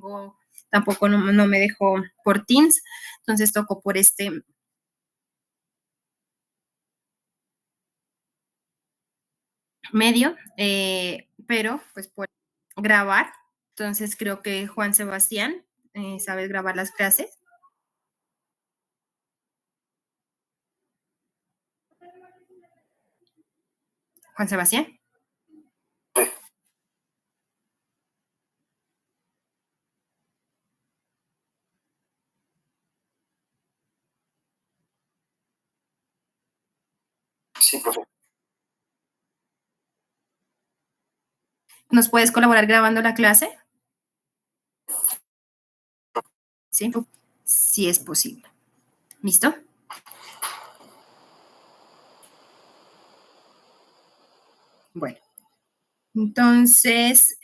tengo, tampoco no me dejó por Teams, entonces tocó por este medio, pero pues por grabar. Entonces creo que Juan Sebastián, ¿sabes grabar las clases? Juan Sebastián. Sí, profe. ¿Nos puedes colaborar grabando la clase? Sí, sí es posible. ¿Listo? Bueno, entonces,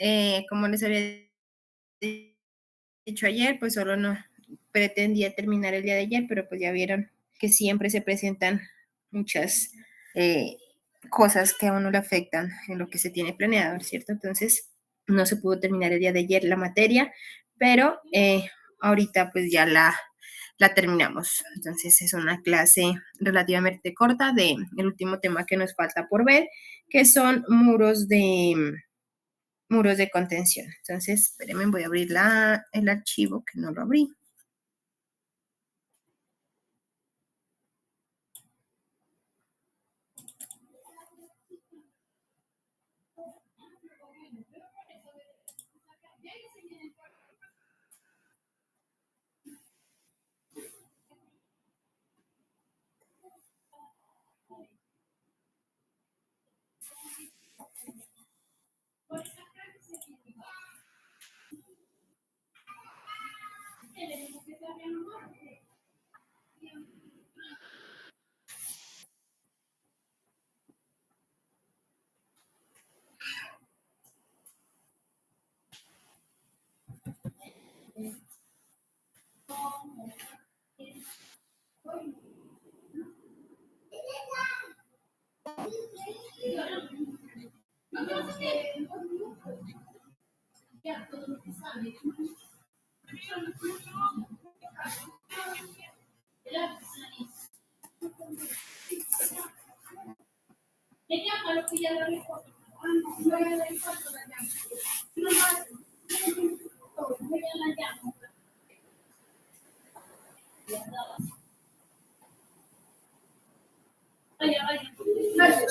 como les había dicho ayer, pues solo no pretendía terminar el día de ayer, pero pues ya vieron que siempre se presentan muchas eh, cosas que a uno le afectan en lo que se tiene planeado, ¿cierto? Entonces, no se pudo terminar el día de ayer la materia, pero ahorita pues ya la terminamos. Entonces, es una clase relativamente corta de el último tema que nos falta por ver, que son muros de contención. Entonces, espérenme, voy a abrir el archivo que no lo abrí.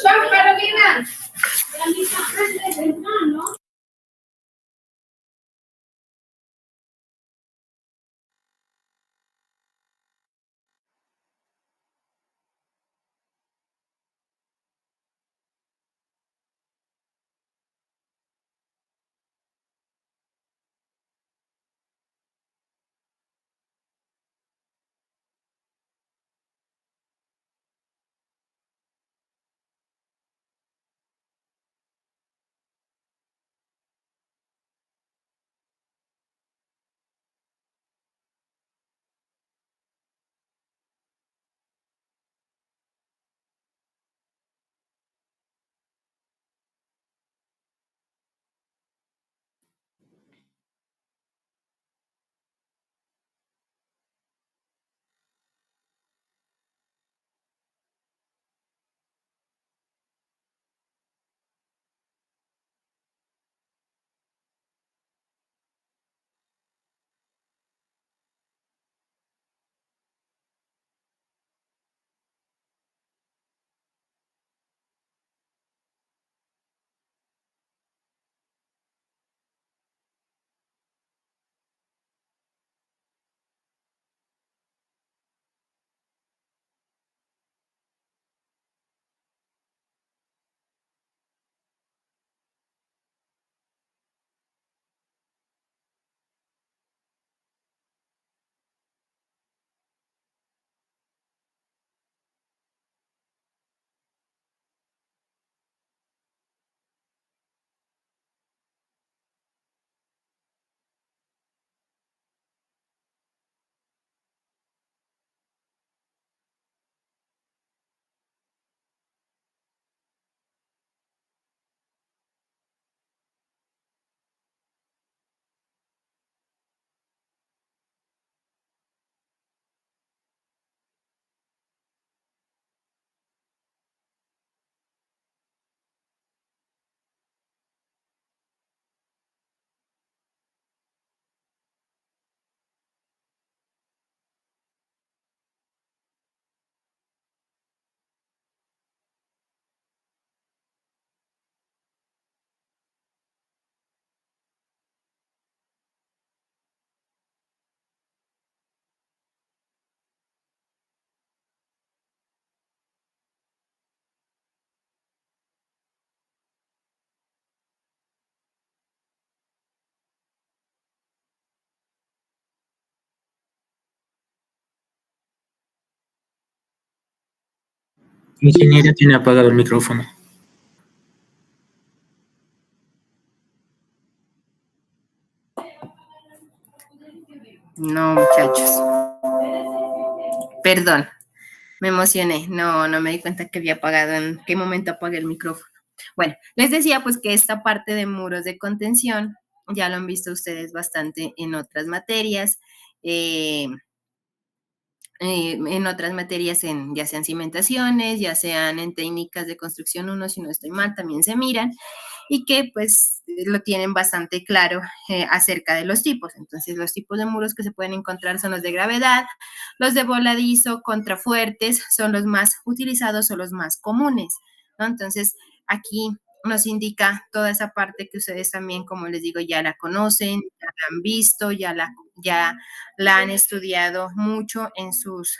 Carolina. Ingeniera tiene apagado el micrófono. No, muchachos. Perdón, me emocioné. No, no me di cuenta que había apagado. ¿En qué momento apagué el micrófono? Bueno, les decía pues que esta parte de muros de contención ya lo han visto ustedes bastante en otras materias. En otras materias, ya sean cimentaciones, ya sean en técnicas de construcción uno, si no estoy mal, también se miran y que pues lo tienen bastante claro acerca de los tipos. Entonces, los tipos de muros que se pueden encontrar son los de gravedad, los de voladizo, contrafuertes, son los más utilizados o los más comunes, ¿no? Entonces, aquí nos indica toda esa parte que ustedes también, como les digo, ya la conocen, ya la han visto, ya la han estudiado mucho en sus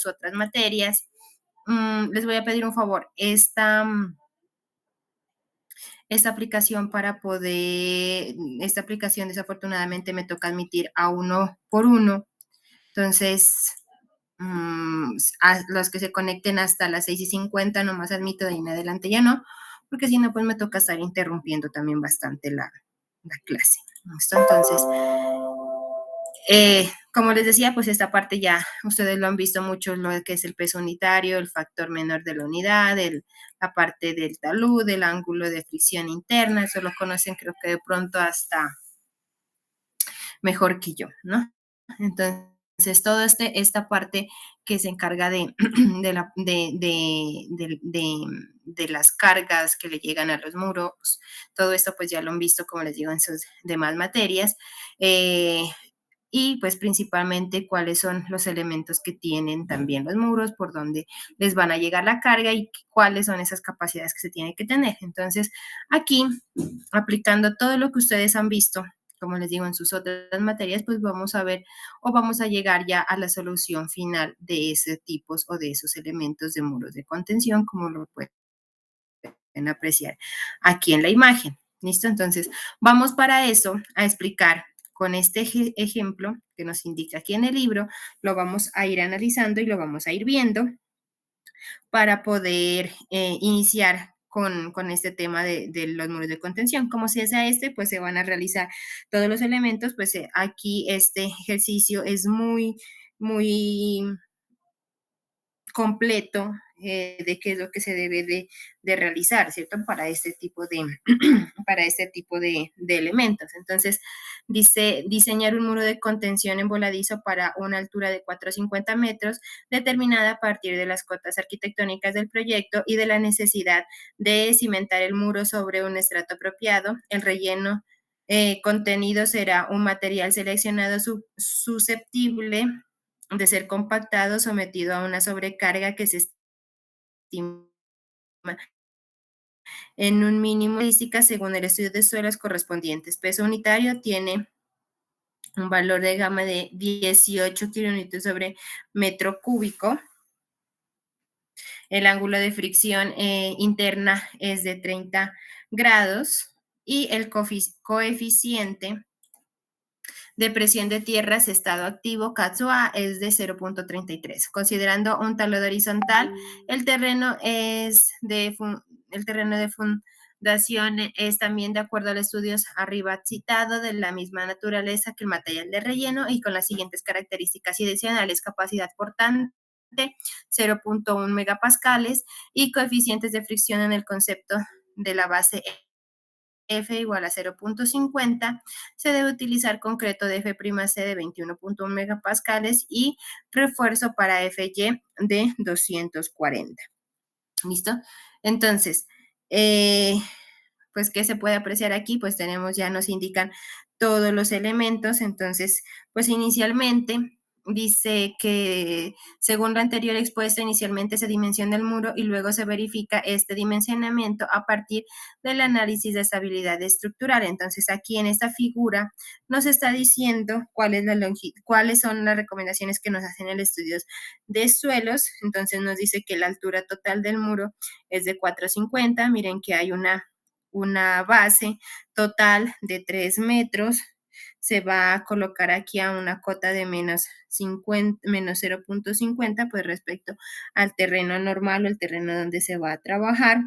otras materias. Les voy a pedir un favor, esta aplicación esta aplicación desafortunadamente me toca admitir a uno por uno, entonces a los que se conecten hasta las 6:50 nomás admito, de ahí en adelante ya no, porque si no pues me toca estar interrumpiendo también bastante la clase. ¿Listo? Entonces, como les decía, pues esta parte ya ustedes lo han visto mucho, lo que es el peso unitario, el factor menor de la unidad, la parte del talud, el ángulo de fricción interna, eso lo conocen creo que de pronto hasta mejor que yo, ¿no? Entonces, toda esta parte que se encarga de las cargas que le llegan a los muros, todo esto pues ya lo han visto, como les digo, en sus demás materias. Y pues principalmente cuáles son los elementos que tienen también los muros, por dónde les van a llegar la carga y cuáles son esas capacidades que se tienen que tener. Entonces, aquí, aplicando todo lo que ustedes han visto, como les digo, en sus otras materias, pues vamos a ver o vamos a llegar ya a la solución final de ese tipos o de esos elementos de muros de contención, como lo pueden apreciar aquí en la imagen. ¿Listo? Entonces, vamos para eso a explicar con este ejemplo que nos indica aquí en el libro, lo vamos a ir analizando y lo vamos a ir viendo para poder iniciar con este tema de los muros de contención. Como se hace pues se van a realizar todos los elementos, pues aquí este ejercicio es muy completo de qué es lo que se debe de realizar, ¿cierto? Para este tipo para este tipo de elementos. Entonces, dice diseñar un muro de contención en voladizo para una altura de 450 metros, determinada a partir de las cotas arquitectónicas del proyecto y de la necesidad de cimentar el muro sobre un estrato apropiado. El relleno contenido será un material seleccionado susceptible de ser compactado, sometido a una sobrecarga que se estima en un mínimo estadística según el estudio de suelos correspondientes. Peso unitario tiene un valor de gama de 18 kilonewtons sobre metro cúbico. El ángulo de fricción interna es de 30 grados y el coeficiente de presión de tierras estado activo, CATSUA, es de 0.33. Considerando un talud horizontal, el terreno de fundación es también de acuerdo a los estudios arriba citado, de la misma naturaleza que el material de relleno y con las siguientes características adicionales: capacidad portante 0.1 megapascales y coeficientes de fricción en el concepto de la base F igual a 0.50, se debe utilizar concreto de F'C de 21.1 megapascales y refuerzo para FY de 240. ¿Listo? Entonces, pues, ¿qué se puede apreciar aquí? Pues tenemos, ya nos indican todos los elementos. Entonces, pues inicialmente dice que según lo anterior expuesto, inicialmente se dimensiona el muro y luego se verifica este dimensionamiento a partir del análisis de estabilidad estructural. Entonces, aquí en esta figura nos está diciendo cuáles son las recomendaciones que nos hacen el estudio de suelos. Entonces, nos dice que la altura total del muro es de 450. Miren que hay una base total de 3 metros, se va a colocar aquí a una cota de menos 0.50, pues respecto al terreno normal o el terreno donde se va a trabajar.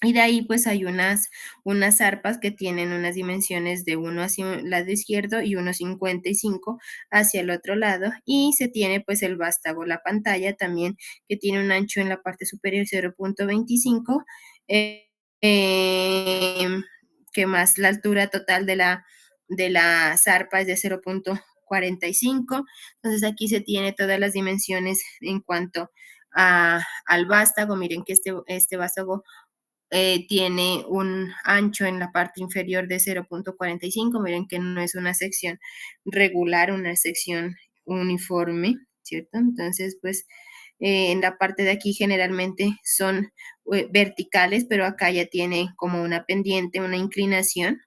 Y de ahí pues hay unas arpas que tienen unas dimensiones de uno hacia un lado izquierdo y 1,55 hacia el otro lado. Y se tiene pues el vástago, la pantalla también, que tiene un ancho en la parte superior 0.25. Eh, que más la altura total de la zarpa es de 0.45. Entonces aquí se tiene todas las dimensiones en cuanto al vástago. Miren que este vástago tiene un ancho en la parte inferior de 0.45. Miren que no es una sección regular, una sección uniforme, ¿cierto? Entonces, pues en la parte de aquí generalmente son verticales, pero acá ya tiene como una pendiente, una inclinación,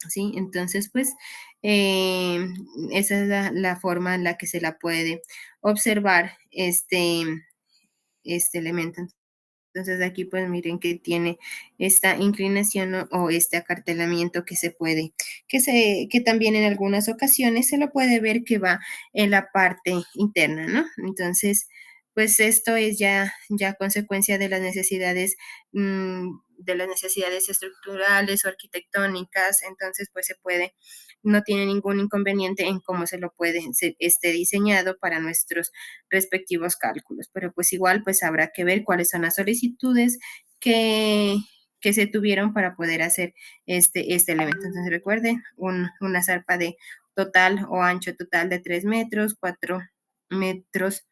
¿sí? Entonces, pues eh, esa es la forma en la que se la puede observar este elemento. Entonces aquí pues miren que tiene esta inclinación o este acartelamiento que también en algunas ocasiones se lo puede ver que va en la parte interna, ¿no? Entonces, pues esto es ya consecuencia de las necesidades estructurales o arquitectónicas. Entonces pues no tiene ningún inconveniente en cómo se lo puede, esté diseñado para nuestros respectivos cálculos, pero pues igual pues habrá que ver cuáles son las solicitudes que, que se tuvieron para poder hacer este elemento. Entonces recuerden, una zarpa de total o ancho total de 3 metros, 4 metros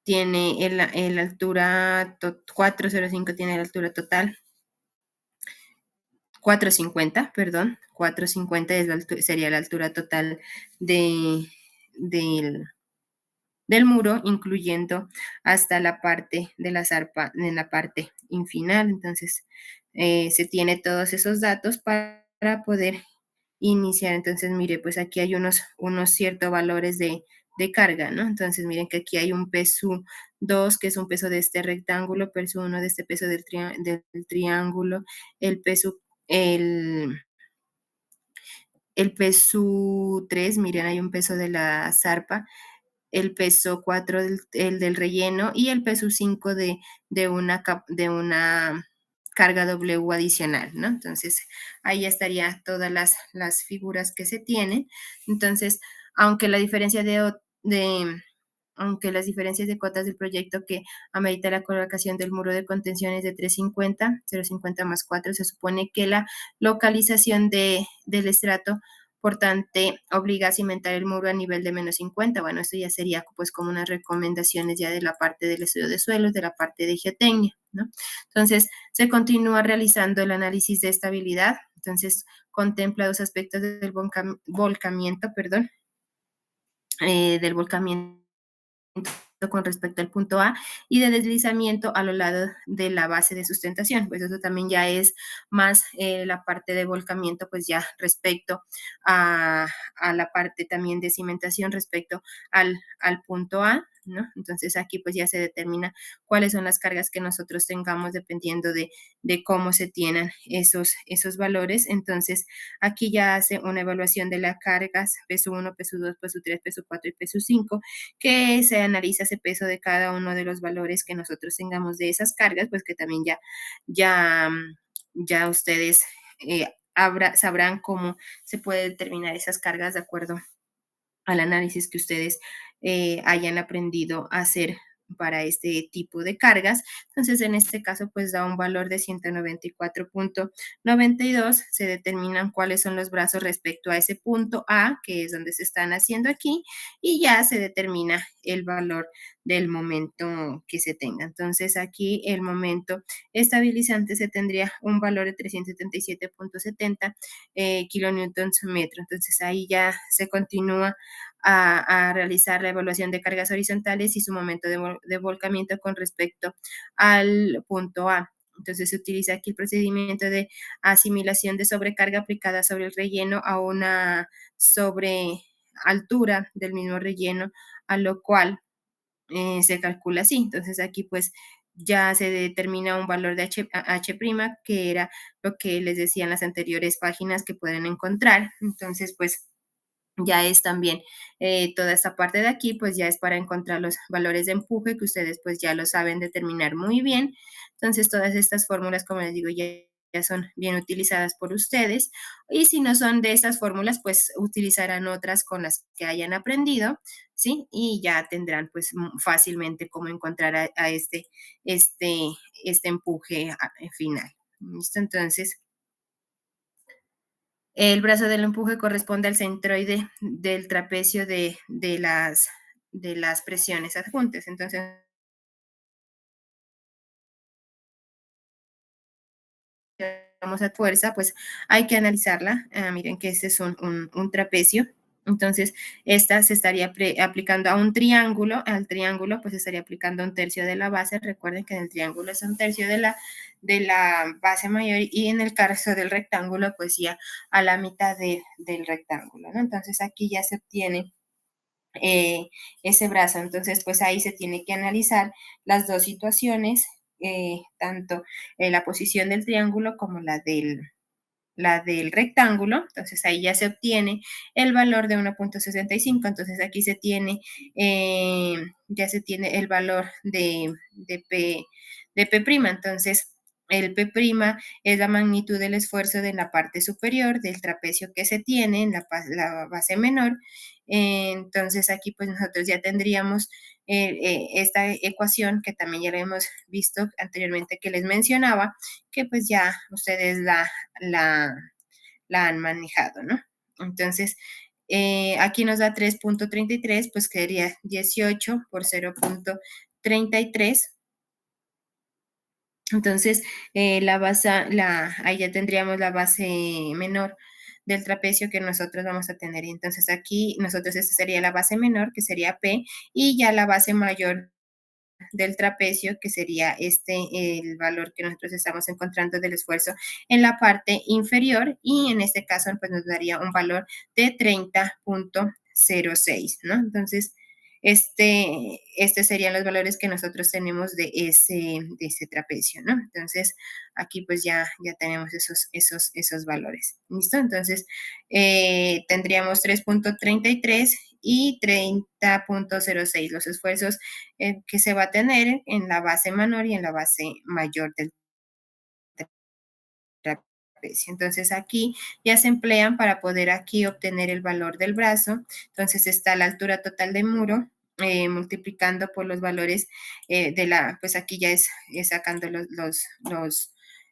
tiene el altura, 405 tiene la altura total, 450, perdón, 450 sería la altura total de, del, del muro, incluyendo hasta la parte de la zarpa en la parte infinal. Entonces, se tiene todos esos datos para poder iniciar. Entonces, mire, pues aquí hay unos ciertos valores de carga, ¿no? Entonces, miren que aquí hay un peso 2, que es un peso de este rectángulo, peso 1 de este peso del triángulo, el peso, el, el peso 3, miren, hay un peso de la zarpa, el peso 4 el del relleno y el peso 5 de una carga W adicional, ¿no? Entonces, ahí ya estaría todas las figuras que se tienen. Entonces, aunque la diferencia aunque las diferencias de cotas del proyecto que amerita la colocación del muro de contención es de 350, 0,50 más 4, se supone que la localización del estrato portante obliga a cimentar el muro a nivel de -50. Bueno, esto ya sería pues como unas recomendaciones ya de la parte del estudio de suelos, de la parte de geotecnia, ¿no? Entonces, se continúa realizando el análisis de estabilidad. Entonces, contempla dos aspectos del volcamiento, perdón, del volcamiento con respecto al punto A y de deslizamiento a lo largo de la base de sustentación. Pues eso también ya es más la parte de volcamiento, pues ya respecto a la parte también de cimentación respecto al punto A, ¿no? Entonces aquí pues ya se determina cuáles son las cargas que nosotros tengamos dependiendo de cómo se tienen esos valores. Entonces aquí ya hace una evaluación de las cargas, peso 1, peso 2, peso 3, peso 4 y peso 5, que se analiza ese peso de cada uno de los valores que nosotros tengamos de esas cargas, pues que también ya ustedes sabrán cómo se puede determinar esas cargas de acuerdo al análisis que ustedes hayan aprendido a hacer para este tipo de cargas. Entonces, en este caso, pues da un valor de 194.92. Se determinan cuáles son los brazos respecto a ese punto A, que es donde se están haciendo aquí, y ya se determina el valor del momento que se tenga. Entonces, aquí el momento estabilizante se tendría un valor de 377.70 kilonewtons metro. Entonces, ahí ya se continúa a realizar la evaluación de cargas horizontales y su momento de volcamiento con respecto al punto A. Entonces se utiliza aquí el procedimiento de asimilación de sobrecarga aplicada sobre el relleno a una sobrealtura del mismo relleno, a lo cual se calcula así. Entonces aquí pues ya se determina un valor de H', que era lo que les decía en las anteriores páginas que pueden encontrar. Entonces, pues ya es también toda esta parte de aquí, pues ya es para encontrar los valores de empuje que ustedes pues ya lo saben determinar muy bien. Entonces todas estas fórmulas, como les digo, ya son bien utilizadas por ustedes. Y si no son de esas fórmulas, pues utilizarán otras con las que hayan aprendido, ¿sí? Y ya tendrán pues fácilmente cómo encontrar a este, este empuje final. ¿Listo? Entonces, el brazo del empuje corresponde al centroide del trapecio de las presiones adjuntas. Entonces, vamos a fuerza, pues hay que analizarla. Miren que este es un trapecio. Entonces, esta se estaría aplicando a un triángulo. Al triángulo, pues estaría aplicando un tercio de la base. Recuerden que en el triángulo es un tercio de la base mayor y en el caso del rectángulo, pues ya a la mitad del rectángulo, ¿no? Entonces, aquí ya se obtiene ese brazo. Entonces, pues ahí se tiene que analizar las dos situaciones, tanto la posición del triángulo como la del rectángulo. Entonces ahí ya se obtiene el valor de 1.65. Entonces aquí ya se tiene el valor de P'. Entonces el P' es la magnitud del esfuerzo de la parte superior del trapecio que se tiene en la base menor. Entonces aquí pues nosotros ya tendríamos esta ecuación que también ya la hemos visto anteriormente que les mencionaba, que pues ya ustedes la, la han manejado, ¿no? Entonces, aquí nos da 3.33, pues quedaría 18 por 0.33. Entonces, ahí ya tendríamos la base menor del trapecio que nosotros vamos a tener. Y entonces aquí esta sería la base menor, que sería P, y ya la base mayor del trapecio, que sería el valor que nosotros estamos encontrando del esfuerzo en la parte inferior, y en este caso pues nos daría un valor de 30.06, ¿no? Entonces, serían los valores que nosotros tenemos de ese trapecio, ¿no? Entonces, aquí pues ya tenemos esos valores, ¿listo? Entonces, tendríamos 3.33 y 30.06 los esfuerzos que se va a tener en la base menor y en la base mayor del trapecio. Entonces aquí ya se emplean para poder aquí obtener el valor del brazo. Entonces está la altura total de muro multiplicando por los valores pues aquí ya es sacando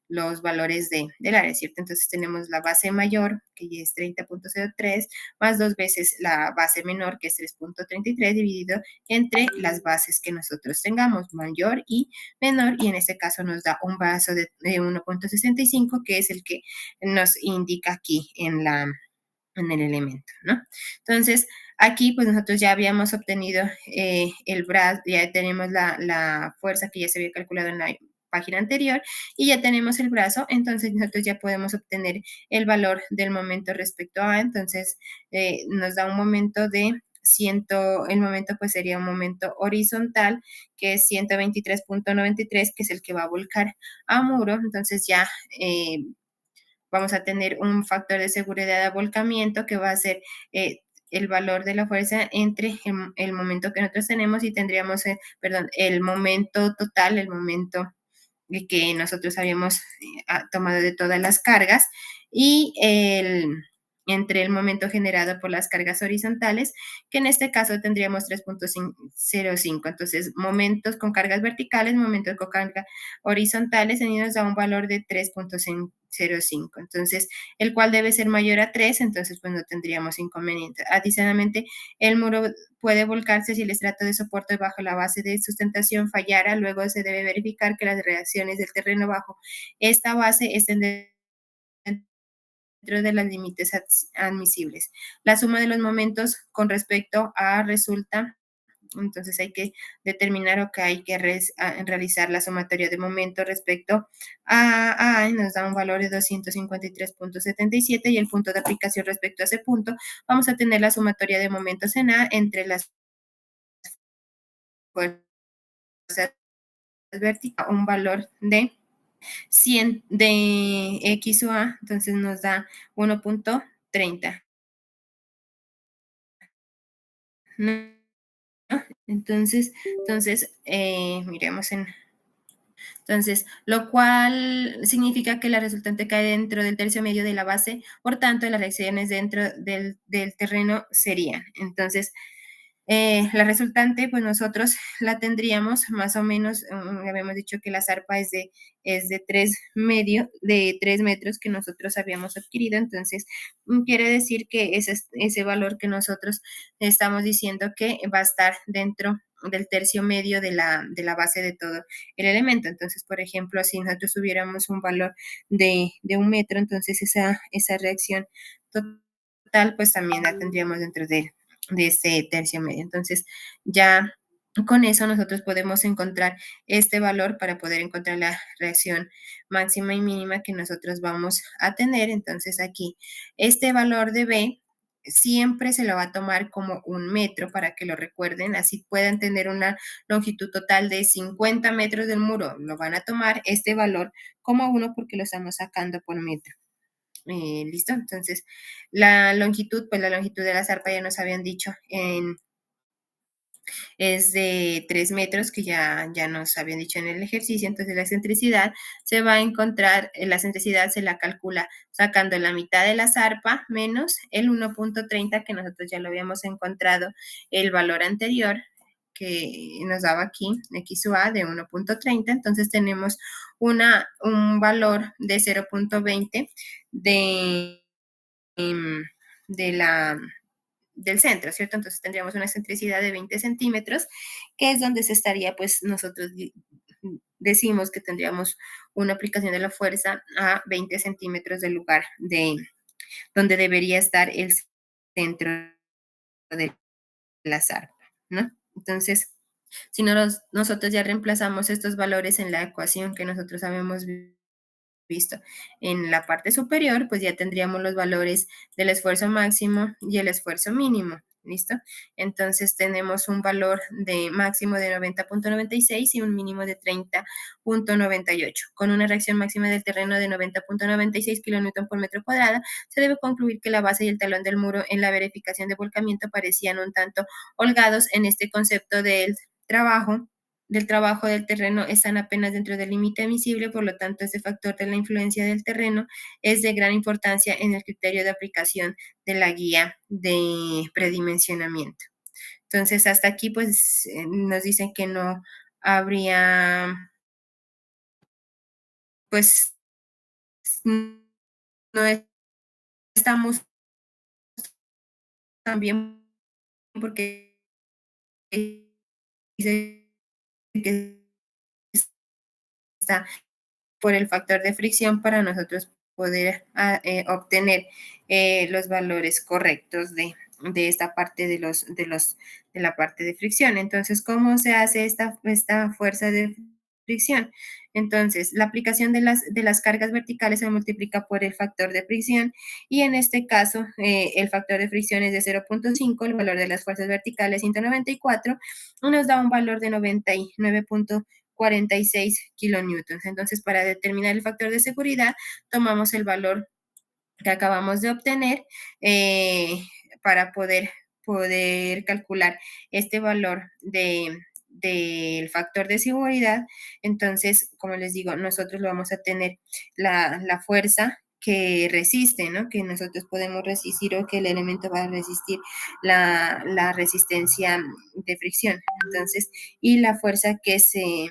los valores del área, ¿cierto? Entonces tenemos la base mayor, que ya es 30.03, más dos veces la base menor, que es 3.33, dividido entre las bases que nosotros tengamos, mayor y menor, y en este caso nos da un brazo de 1.65, que es el que nos indica aquí en el elemento, ¿no? Entonces, aquí pues nosotros ya habíamos obtenido el brazo, ya tenemos la fuerza que ya se había calculado en la página anterior y ya tenemos el brazo, entonces nosotros ya podemos obtener el valor del momento respecto a, entonces nos da un momento el momento pues sería un momento horizontal que es 123.93, que es el que va a volcar a muro, entonces ya vamos a tener un factor de seguridad de volcamiento que va a ser el valor de la fuerza entre el momento que nosotros tenemos y tendríamos, perdón, el momento total, el momento que nosotros habíamos tomado de todas las cargas y entre el momento generado por las cargas horizontales, que en este caso tendríamos 3.05. Entonces, momentos con cargas verticales, momentos con cargas horizontales, y nos da un valor de 3.05. Entonces, el cual debe ser mayor a 3, entonces pues no tendríamos inconveniente. Adicionalmente, el muro puede volcarse si el estrato de soporte bajo la base de sustentación fallara. Luego se debe verificar que las reacciones del terreno bajo esta base estén dentro de los límites admisibles. La suma de los momentos con respecto a resulta, entonces hay que determinar o que hay que realizar la sumatoria de momentos respecto a A, y nos da un valor de 253.77 y el punto de aplicación respecto a ese punto, vamos a tener la sumatoria de momentos en A entre las fuerzas verticales, un valor de 100 de X o A, entonces nos da 1.30. ¿No? Entonces, miremos entonces, lo cual significa que la resultante cae dentro del tercio medio de la base, por tanto, las reacciones dentro del terreno serían. Entonces, la resultante, pues nosotros la tendríamos más o menos, habíamos dicho que la zarpa es de 3 metros que nosotros habíamos adquirido, entonces quiere decir que ese valor que nosotros estamos diciendo que va a estar dentro del tercio medio de la base de todo el elemento. Entonces, por ejemplo, si nosotros tuviéramos un valor de 1 metro, entonces esa reacción total, pues también la tendríamos dentro de ese tercio medio. Entonces, ya con eso nosotros podemos encontrar este valor para poder encontrar la reacción máxima y mínima que nosotros vamos a tener. Entonces, aquí, este valor de B siempre se lo va a tomar como 1 metro para que lo recuerden, así puedan tener una longitud total de 50 metros del muro, lo van a tomar este valor como 1 porque lo estamos sacando por metro. ¿Listo? Entonces, la longitud, pues la longitud de la zarpa ya nos habían dicho, es de 3 metros, que ya nos habían dicho en el ejercicio. Entonces, la excentricidad se va a encontrar, la excentricidad se la calcula sacando la mitad de la zarpa menos el 1.30, que nosotros ya lo habíamos encontrado, el valor anterior que nos daba aquí, X o A de 1.30, entonces tenemos un valor de 0.20 de, de la, del centro, ¿cierto? Entonces tendríamos una excentricidad de 20 centímetros, que es donde se estaría, pues nosotros decimos que tendríamos una aplicación de la fuerza a 20 centímetros del lugar de donde debería estar el centro de la zarpa, ¿no? Entonces, si nosotros ya reemplazamos estos valores en la ecuación que nosotros habíamos visto en la parte superior, pues ya tendríamos los valores del esfuerzo máximo y el esfuerzo mínimo. ¿Listo? Entonces tenemos un valor de máximo de 90.96 y un mínimo de 30.98. Con una reacción máxima del terreno de 90.96 kN por metro cuadrado, se debe concluir que la base y el talón del muro en la verificación de volcamiento parecían un tanto holgados en este concepto del trabajo del terreno están apenas dentro del límite admisible, por lo tanto, este factor de la influencia del terreno es de gran importancia en el criterio de aplicación de la guía de predimensionamiento. Entonces, hasta aquí, pues, nos dicen que no habría, pues, no estamos tan bien porque dice que está por el factor de fricción para nosotros poder obtener los valores correctos de esta parte de la parte de fricción. Entonces, ¿cómo se hace esta fuerza de fricción? Entonces, la aplicación de las cargas verticales se multiplica por el factor de fricción y en este caso el factor de fricción es de 0.5, el valor de las fuerzas verticales 194, y nos da un valor de 99.46 kilonewtons. Entonces, para determinar el factor de seguridad, tomamos el valor que acabamos de obtener para poder calcular este valor del factor de seguridad. Entonces, como les digo, nosotros lo vamos a tener la fuerza que resiste, ¿no? Que nosotros podemos resistir o que el elemento va a resistir la resistencia de fricción. Entonces, y la fuerza que se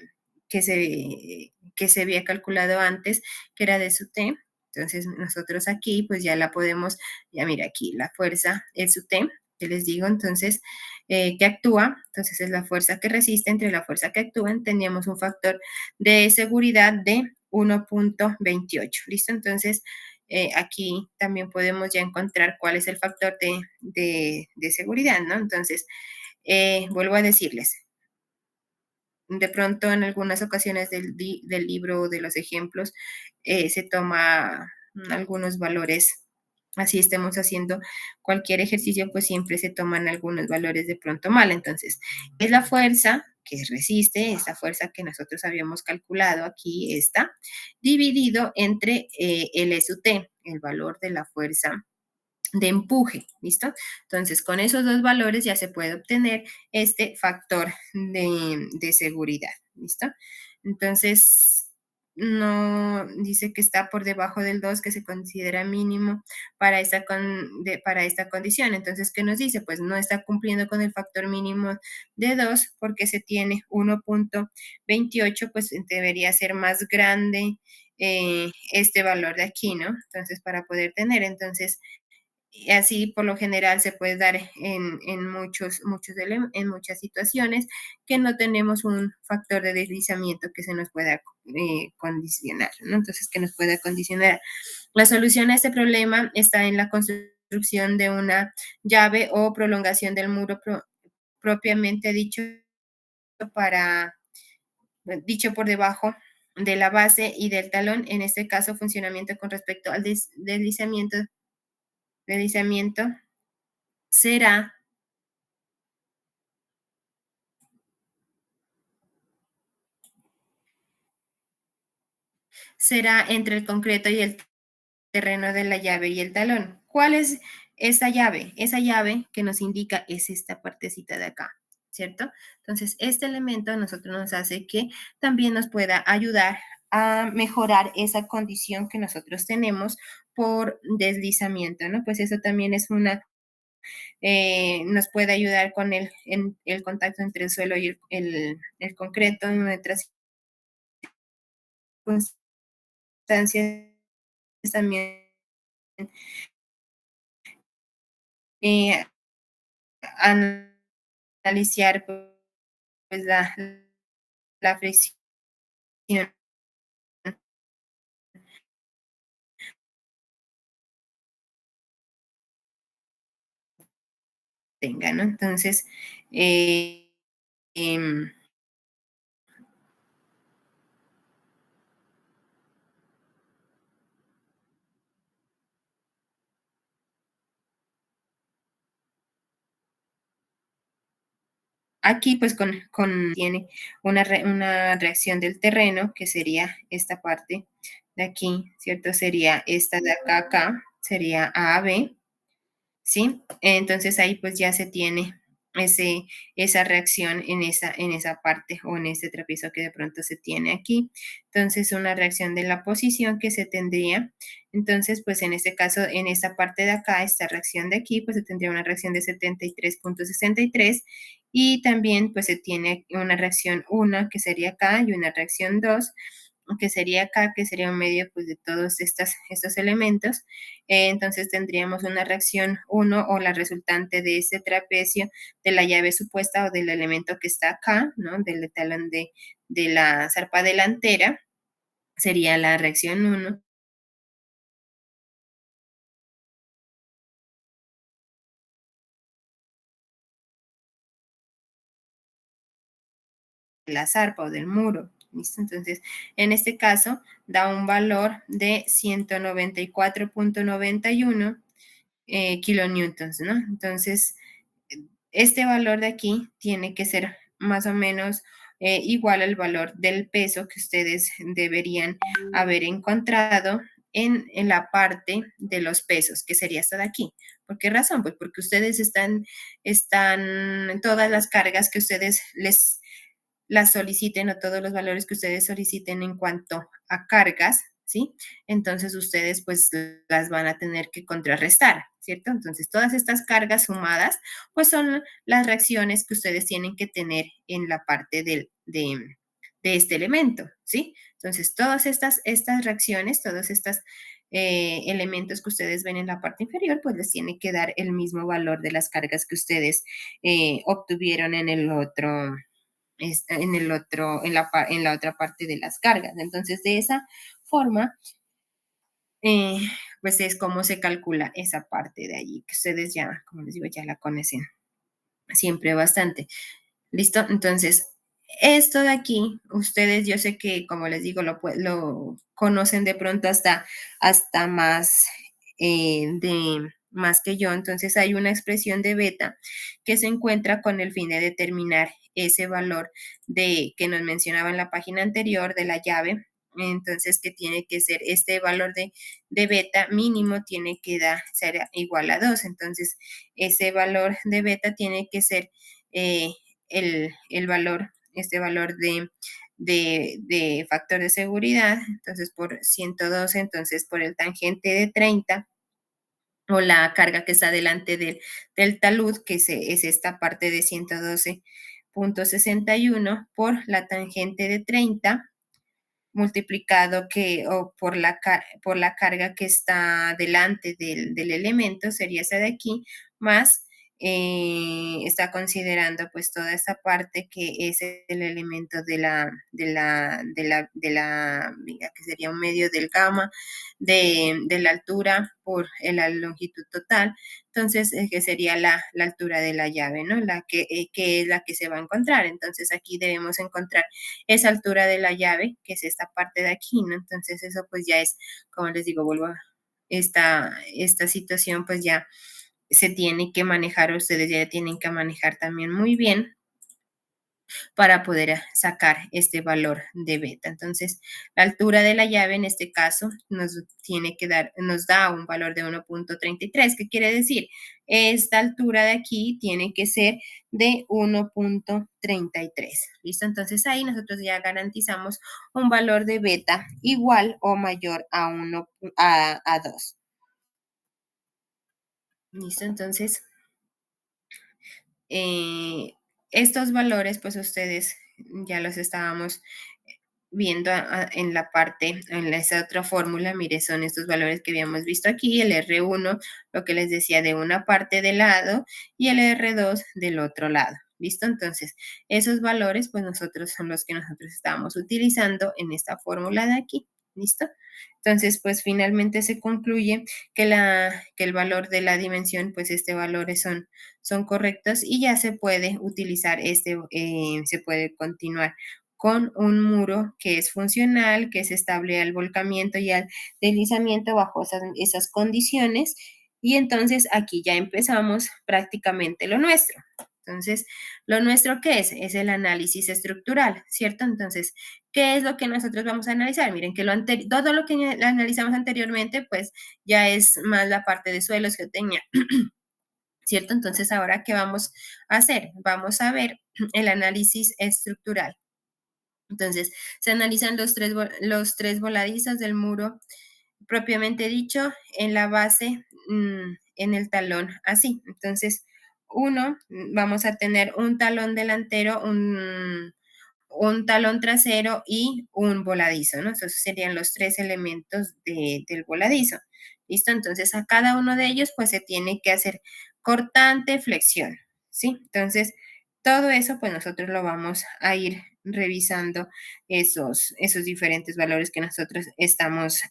había calculado antes, que era de su T. Entonces, nosotros aquí, pues ya la podemos, ya mira aquí, la fuerza es su T, que les digo, entonces, que actúa, entonces es la fuerza que resiste entre la fuerza que actúa, teníamos un factor de seguridad de 1.28, ¿listo? Entonces, aquí también podemos ya encontrar cuál es el factor de seguridad, ¿no? Entonces, vuelvo a decirles, de pronto en algunas ocasiones del libro o de los ejemplos se toma algunos valores, así estemos haciendo cualquier ejercicio, pues siempre se toman algunos valores de pronto mal. Entonces, es la fuerza que resiste, esta fuerza que nosotros habíamos calculado aquí, esta, dividido entre el SUT, el valor de la fuerza de empuje, ¿listo? Entonces, con esos dos valores ya se puede obtener este factor de seguridad, ¿listo? Entonces, no dice que está por debajo del 2 que se considera mínimo para esta condición. Entonces, ¿qué nos dice? Pues no está cumpliendo con el factor mínimo de 2 porque se tiene 1,28, pues debería ser más grande este valor de aquí, ¿no? Entonces, para poder tener, entonces, y así por lo general se puede dar en muchas situaciones que no tenemos un factor de deslizamiento que se nos pueda condicionar, ¿no? Entonces, que nos pueda condicionar. La solución a este problema está en la construcción de una llave o prolongación del muro propiamente para, dicho por debajo de la base y del talón, en este caso funcionamiento con respecto al deslizamiento será, será entre el concreto y el terreno de la llave y el talón. ¿Cuál es esa llave? Esa llave que nos indica es esta partecita de acá, ¿cierto? Entonces, este elemento a nosotros nos hace que también nos pueda ayudar a mejorar esa condición que nosotros tenemos por deslizamiento, ¿no? Pues eso también es nos puede ayudar con el contacto entre el suelo y el concreto en nuestras circunstancias también eh, analizar pues la fricción tenga, ¿no? Entonces, eh, em, aquí pues tiene una reacción del terreno, que sería esta parte de aquí, ¿cierto? Sería esta de acá, acá, sería A, B, ¿sí? Entonces ahí pues ya se tiene ese, esa reacción en esa parte o en este trapecio que de pronto se tiene aquí. Entonces una reacción de la posición que se tendría. Entonces pues en este caso, en esta parte de acá, esta reacción de aquí, pues se tendría una reacción de 73,63 y también pues se tiene una reacción 1 que sería acá y una reacción 2 que sería acá, que sería un medio pues, de todos estos elementos. Entonces tendríamos una reacción 1 o la resultante de ese trapecio de la llave supuesta o del elemento que está acá, ¿no? Del talón de la zarpa delantera, sería la reacción 1. La zarpa o del muro. ¿Listo? Entonces, en este caso, da un valor de 194,91 kilonewtons, ¿no? Entonces, este valor de aquí tiene que ser más o menos igual al valor del peso que ustedes deberían haber encontrado en la parte de los pesos, que sería hasta de aquí. ¿Por qué razón? Pues porque ustedes están todas las cargas que ustedes las soliciten o todos los valores que ustedes soliciten en cuanto a cargas, ¿sí? Entonces ustedes pues las van a tener que contrarrestar, ¿cierto? Entonces todas estas cargas sumadas pues son las reacciones que ustedes tienen que tener en la parte de este elemento, ¿sí? Entonces todas estas reacciones, todos estos elementos que ustedes ven en la parte inferior, pues les tiene que dar el mismo valor de las cargas que ustedes obtuvieron en el otro, en la otra parte de las cargas. Entonces, de esa forma, eh, pues es como se calcula esa parte de allí, que ustedes ya, como les digo, ya la conocen siempre bastante. ¿Listo? Entonces, esto de aquí, ustedes, yo sé que, como les digo, lo conocen de pronto hasta más más que yo. Entonces hay una expresión de beta que se encuentra con el fin de determinar ese valor que nos mencionaba en la página anterior de la llave. Entonces, que tiene que ser este valor de beta mínimo tiene que ser igual a 2. Entonces, ese valor de beta tiene que ser el valor, este valor de factor de seguridad. Entonces, por 112, entonces por el tangente de 30, o la carga que está delante del talud, que es esta parte de 112.61 por la tangente de 30 multiplicado por la carga que está delante del elemento, sería esa de aquí, más está considerando pues toda esta parte que es el elemento que sería un medio del gamma de la altura por la longitud total. Entonces, que sería la altura de la llave, ¿no? Que es la que se va a encontrar. Entonces, aquí debemos encontrar esa altura de la llave, que es esta parte de aquí, ¿no? Entonces, eso pues ya es, como les digo, esta situación pues ya se tiene que manejar, ustedes ya tienen que manejar también muy bien para poder sacar este valor de beta. Entonces, la altura de la llave en este caso nos da un valor de 1.33. ¿Qué quiere decir? Esta altura de aquí tiene que ser de 1.33. ¿Listo? Entonces, ahí nosotros ya garantizamos un valor de beta igual o mayor a 2. ¿Listo? Entonces, estos valores, pues ustedes ya los estábamos viendo en la parte, en esa otra fórmula. Mire, son estos valores que habíamos visto aquí, el R1, lo que les decía, de una parte del lado, y el R2 del otro lado. ¿Listo? Entonces, esos valores, pues son los que nosotros estábamos utilizando en esta fórmula de aquí. ¿Listo? Entonces, pues finalmente se concluye que el valor de la dimensión, pues valores son correctos, y ya se puede utilizar se puede continuar con un muro que es funcional, que es estable al volcamiento y al deslizamiento bajo esas condiciones. Y entonces aquí ya empezamos prácticamente lo nuestro. Entonces, ¿lo nuestro qué es? Es el análisis estructural, ¿cierto? Entonces, ¿qué es lo que nosotros vamos a analizar? Miren que todo lo que analizamos anteriormente, pues ya es más la parte de suelos, geotecnia, ¿cierto? Entonces, ahora, ¿qué vamos a hacer? Vamos a ver el análisis estructural. Entonces, se analizan los tres voladizos del muro, propiamente dicho, en la base, en el talón, así. Entonces, vamos a tener un talón delantero, un talón trasero y un voladizo, ¿no? Esos serían los tres elementos del voladizo. ¿Listo? Entonces, a cada uno de ellos, pues se tiene que hacer cortante, flexión, ¿sí? Entonces, todo eso, pues nosotros lo vamos a ir revisando esos diferentes valores que nosotros estamos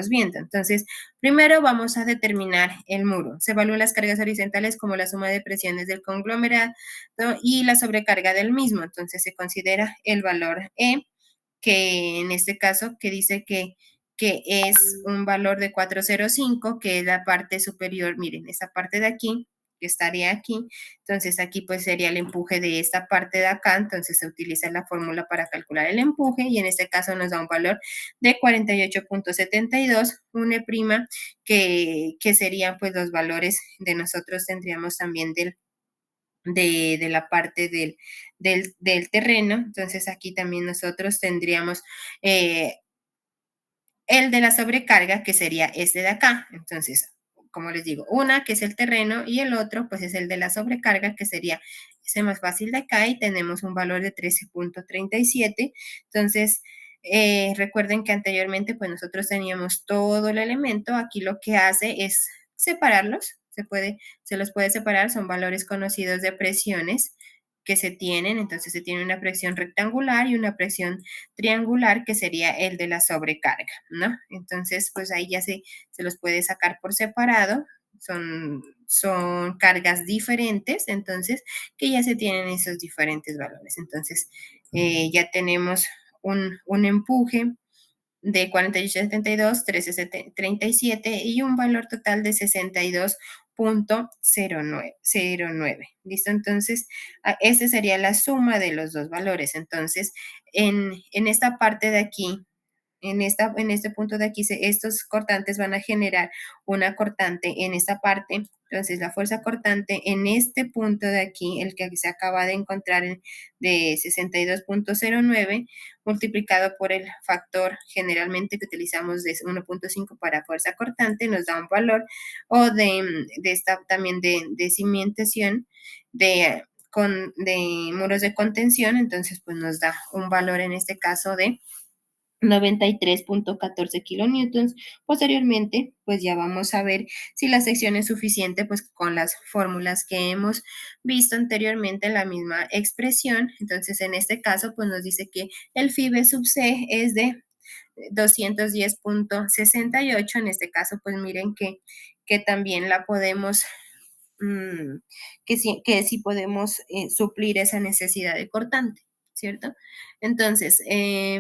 viendo. Entonces, primero vamos a determinar el muro. Se evalúan las cargas horizontales como la suma de presiones del conglomerado, ¿no? Y la sobrecarga del mismo. Entonces, se considera el valor E, que en este caso, que dice que es un valor de 405, que es la parte superior. Miren, esa parte de aquí, que estaría aquí. Entonces, aquí pues sería el empuje de esta parte de acá. Entonces, se utiliza la fórmula para calcular el empuje, y en este caso nos da un valor de 48.72, una prima, que serían pues los valores de nosotros tendríamos también de la parte del terreno. Entonces, aquí también nosotros tendríamos el de la sobrecarga, que sería este de acá. Entonces, como les digo, una que es el terreno, y el otro pues es el de la sobrecarga, que sería ese más fácil de acá, y tenemos un valor de 13.37. Entonces, recuerden que anteriormente pues nosotros teníamos todo el elemento. Aquí lo que hace es separarlos, se los puede separar, son valores conocidos de presiones que se tienen. Entonces, se tiene una presión rectangular y una presión triangular, que sería el de la sobrecarga, ¿no? Entonces, pues ahí ya se los puede sacar por separado. Son cargas diferentes, entonces, que ya se tienen esos diferentes valores. Entonces, ya tenemos un empuje de 48.72, 13.37 y un valor total de 62 .09. ¿Listo? Entonces, esa sería la suma de los dos valores. Entonces, en esta parte de aquí, en este punto de aquí, estos cortantes van a generar una cortante en esta parte. Entonces, la fuerza cortante en este punto de aquí, el que se acaba de encontrar de 62.09, multiplicado por el factor generalmente que utilizamos de 1.5 para fuerza cortante, nos da un valor, o de esta también de cimentación, de muros de contención. Entonces, pues nos da un valor en este caso de 93.14 kilonewtons. Posteriormente, pues ya vamos a ver si la sección es suficiente, pues con las fórmulas que hemos visto anteriormente en la misma expresión. Entonces, en este caso, pues nos dice que el phi b sub c es de 210.68. En este caso, pues miren que también la podemos que sí podemos suplir esa necesidad de cortante, ¿cierto? Entonces,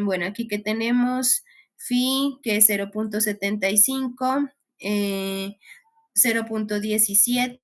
bueno, aquí que tenemos phi, que es 0.75, 0.17,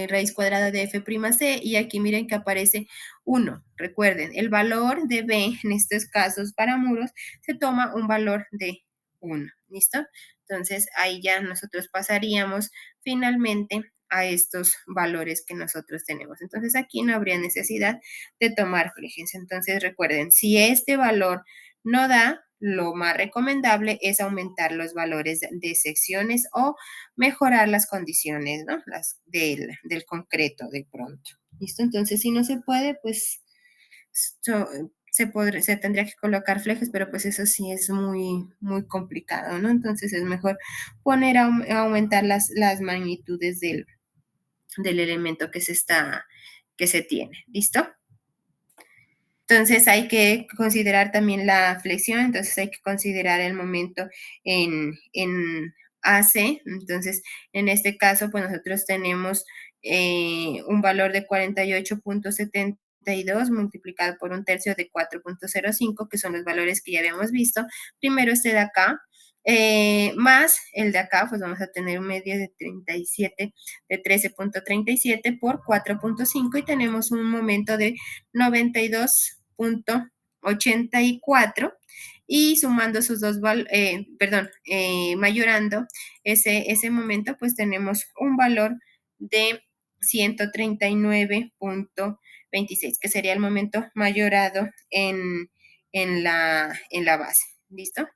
raíz cuadrada de f' c, y aquí miren que aparece 1. Recuerden, el valor de b en estos casos para muros se toma un valor de 1, ¿listo? Entonces, ahí ya nosotros pasaríamos finalmente a estos valores que nosotros tenemos. Entonces, aquí no habría necesidad de tomar flejes. Entonces, recuerden, si este valor no da, lo más recomendable es aumentar los valores de secciones o mejorar las condiciones, ¿no? Las del concreto de pronto. ¿Listo? Entonces, si no se puede, pues se tendría que colocar flejes, pero pues eso sí es muy, muy complicado, ¿no? Entonces es mejor poner a aumentar las magnitudes del elemento que se tiene. ¿Listo? Entonces hay que considerar también la flexión. Entonces hay que considerar el momento en AC. Entonces, en este caso, pues nosotros tenemos un valor de 48.72 multiplicado por 1/3 de 4.05, que son los valores que ya habíamos visto. Primero este de acá, más el de acá, pues vamos a tener un medio de 13.37 por 4.5, y tenemos un momento de 92.84, y sumando sus dos, mayorando ese momento, pues tenemos un valor de 139.26, que sería el momento mayorado en la base. ¿Listo?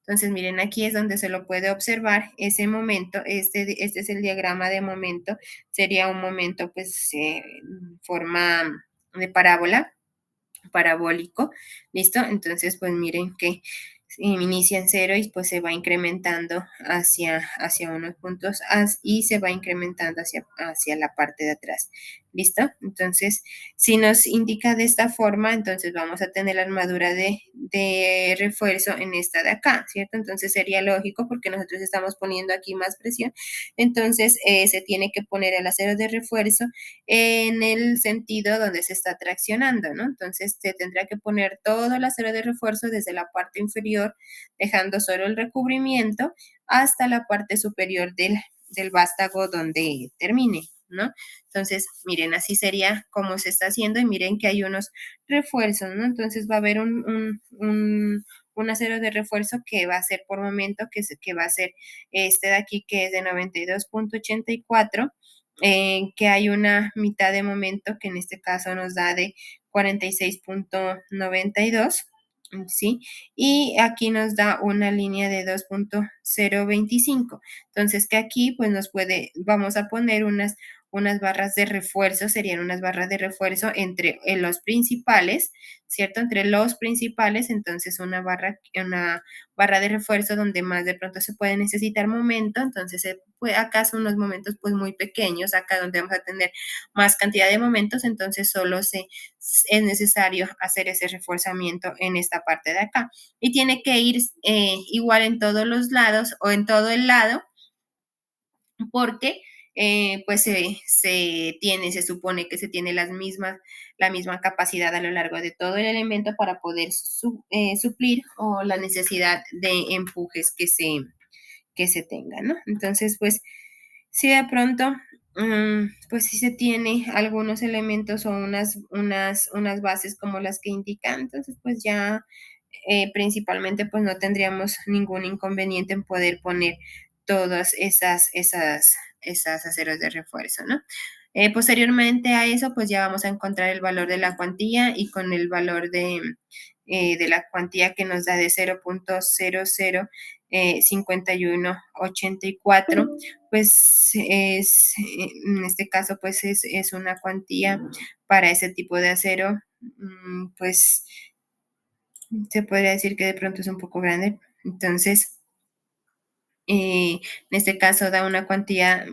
Entonces, miren, aquí es donde se lo puede observar ese momento. Este es el diagrama de momento. Sería un momento, pues, forma de parábola, parabólico. ¿Listo? Entonces, pues miren que inicia en 0 y pues se va incrementando hacia unos puntos y se va incrementando hacia la parte de atrás. ¿Listo? Entonces, si nos indica de esta forma, entonces vamos a tener la armadura de refuerzo en esta de acá, ¿cierto? Entonces sería lógico, porque nosotros estamos poniendo aquí más presión, entonces se tiene que poner el acero de refuerzo en el sentido donde se está traccionando, ¿no? Entonces se tendrá que poner todo el acero de refuerzo desde la parte inferior, dejando solo el recubrimiento, hasta la parte superior del vástago donde termine, ¿no? Entonces, miren, así sería como se está haciendo, y miren que hay unos refuerzos, ¿no? Entonces va a haber un acero de refuerzo que va a ser por momento, que va a ser este de aquí, que es de 92.84, que hay una mitad de momento que en este caso nos da de 46.92, ¿sí? Y aquí nos da una línea de 2.025. Entonces, que aquí pues vamos a poner unas barras de refuerzo, serían unas barras de refuerzo entre los principales, ¿cierto? Entre los principales. Entonces una barra de refuerzo donde más de pronto se puede necesitar momento. Entonces acá son unos momentos pues muy pequeños, acá donde vamos a tener más cantidad de momentos, entonces solo es necesario hacer ese reforzamiento en esta parte de acá, y tiene que ir igual en todos los lados o en todo el lado, porque pues se supone que se tiene la misma capacidad a lo largo de todo el elemento para poder suplir o la necesidad de empujes que se tenga, ¿no? Entonces, pues Si de pronto, pues si se tiene algunos elementos o unas bases como las que indican, entonces pues ya principalmente pues no tendríamos ningún inconveniente en poder poner todas esas aceros de refuerzo, ¿no? Posteriormente a eso, pues ya vamos a encontrar el valor de la cuantía y con el valor de la cuantía que nos da de 0.005184, pues en este caso, pues es una cuantía para ese tipo de acero, pues se podría decir que de pronto es un poco grande. Entonces, en este caso da una cuantía,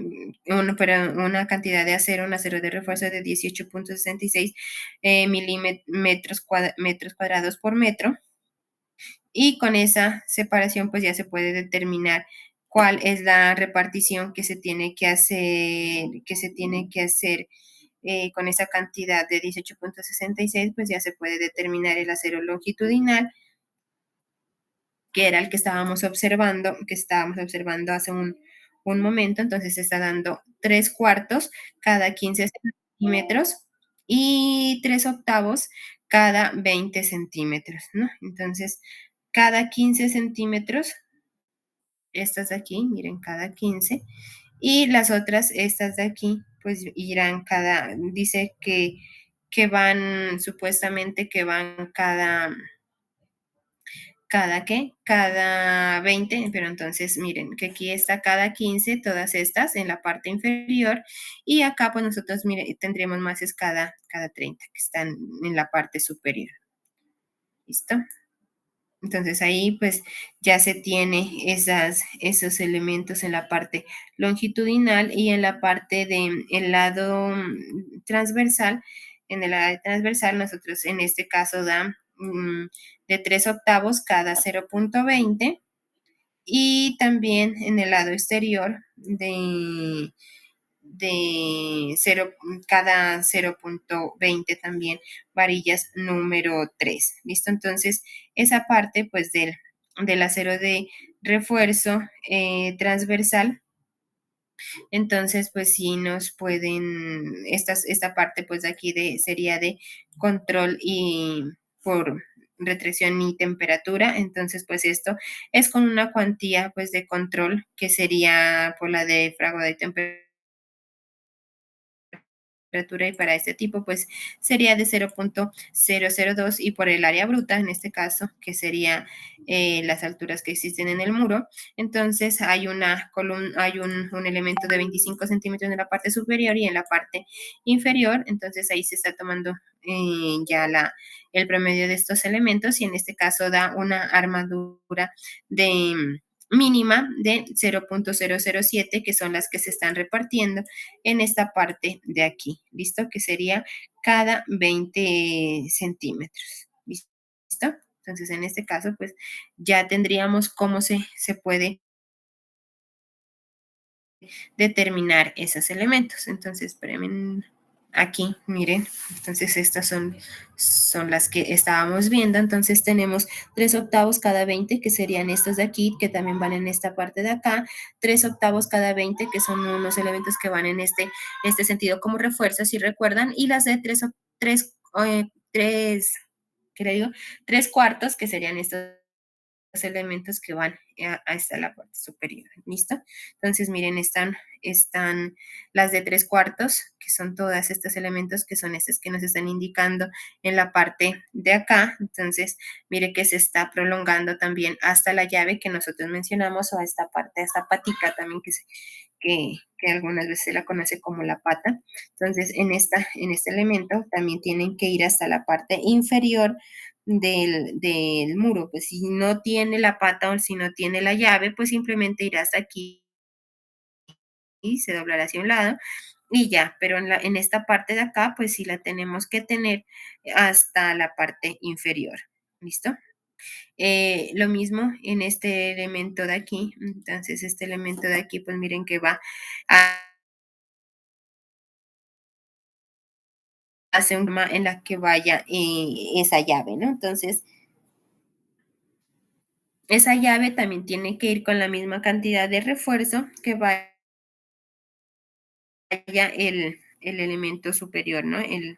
una cantidad de acero, un acero de refuerzo de 18.66 metros cuadrados por metro. Y con esa separación, pues ya se puede determinar cuál es la repartición que se tiene que hacer con esa cantidad de 18.66, pues ya se puede determinar el acero longitudinal, que era el que estábamos observando hace un momento. Entonces se está dando 3/4 cada 15 centímetros y 3/8 cada 20 centímetros, ¿no? Entonces, cada 15 centímetros, estas de aquí, miren, cada 15, y las otras, estas de aquí, pues irán dice que van, supuestamente que van cada 20, pero entonces miren que aquí está cada 15, todas estas en la parte inferior, y acá pues nosotros tendremos más es cada 30 que están en la parte superior. ¿Listo? Entonces ahí pues ya se tiene esos elementos en la parte longitudinal y en la parte del lado transversal. En el lado transversal nosotros en este caso da de 3/8 cada 0.20, y también en el lado exterior de 0, cada 0.20 también varillas número 3. ¿Listo? Entonces, esa parte pues del acero de refuerzo transversal, entonces pues sí nos pueden, esta parte pues de aquí sería de control y por retracción y temperatura. Entonces pues esto es con una cuantía pues de control que sería por la de fragua de temperatura, y para este tipo pues sería de 0.002, y por el área bruta en este caso que sería las alturas que existen en el muro, entonces hay una columna, hay un elemento de 25 centímetros en la parte superior y en la parte inferior. Entonces ahí se está tomando ya el promedio de estos elementos, y en este caso da una armadura de mínima de 0.007, que son las que se están repartiendo en esta parte de aquí, ¿listo? Que sería cada 20 centímetros, ¿listo? Entonces, en este caso, pues ya tendríamos cómo se puede determinar esos elementos. Entonces, espérenme, aquí, miren, entonces estas son las que estábamos viendo. Entonces tenemos 3/8 cada 20, que serían estos de aquí, que también van en esta parte de acá, 3/8 cada 20, que son unos elementos que van en este sentido como refuerzo, si recuerdan, y las de 3, ¿qué le digo? 3/4, que serían estos elementos que van hasta la parte superior. ¿Listo? Entonces, miren, están las de 3/4, que son todos estos elementos que son estos que nos están indicando en la parte de acá. Entonces, mire que se está prolongando también hasta la llave que nosotros mencionamos, o a esta parte, a esta patica también que algunas veces se la conoce como la pata. Entonces, en este elemento también tienen que ir hasta la parte inferior del muro. Pues si no tiene la pata o si no tiene la llave, pues simplemente irá hasta aquí y se doblará hacia un lado y ya. Pero en esta parte de acá, pues sí la tenemos que tener hasta la parte inferior. ¿Listo? Lo mismo en este elemento de aquí. Entonces, este elemento de aquí, pues miren que va a hacer una en la que vaya esa llave, ¿no? Entonces, esa llave también tiene que ir con la misma cantidad de refuerzo que va el elemento superior, ¿no? El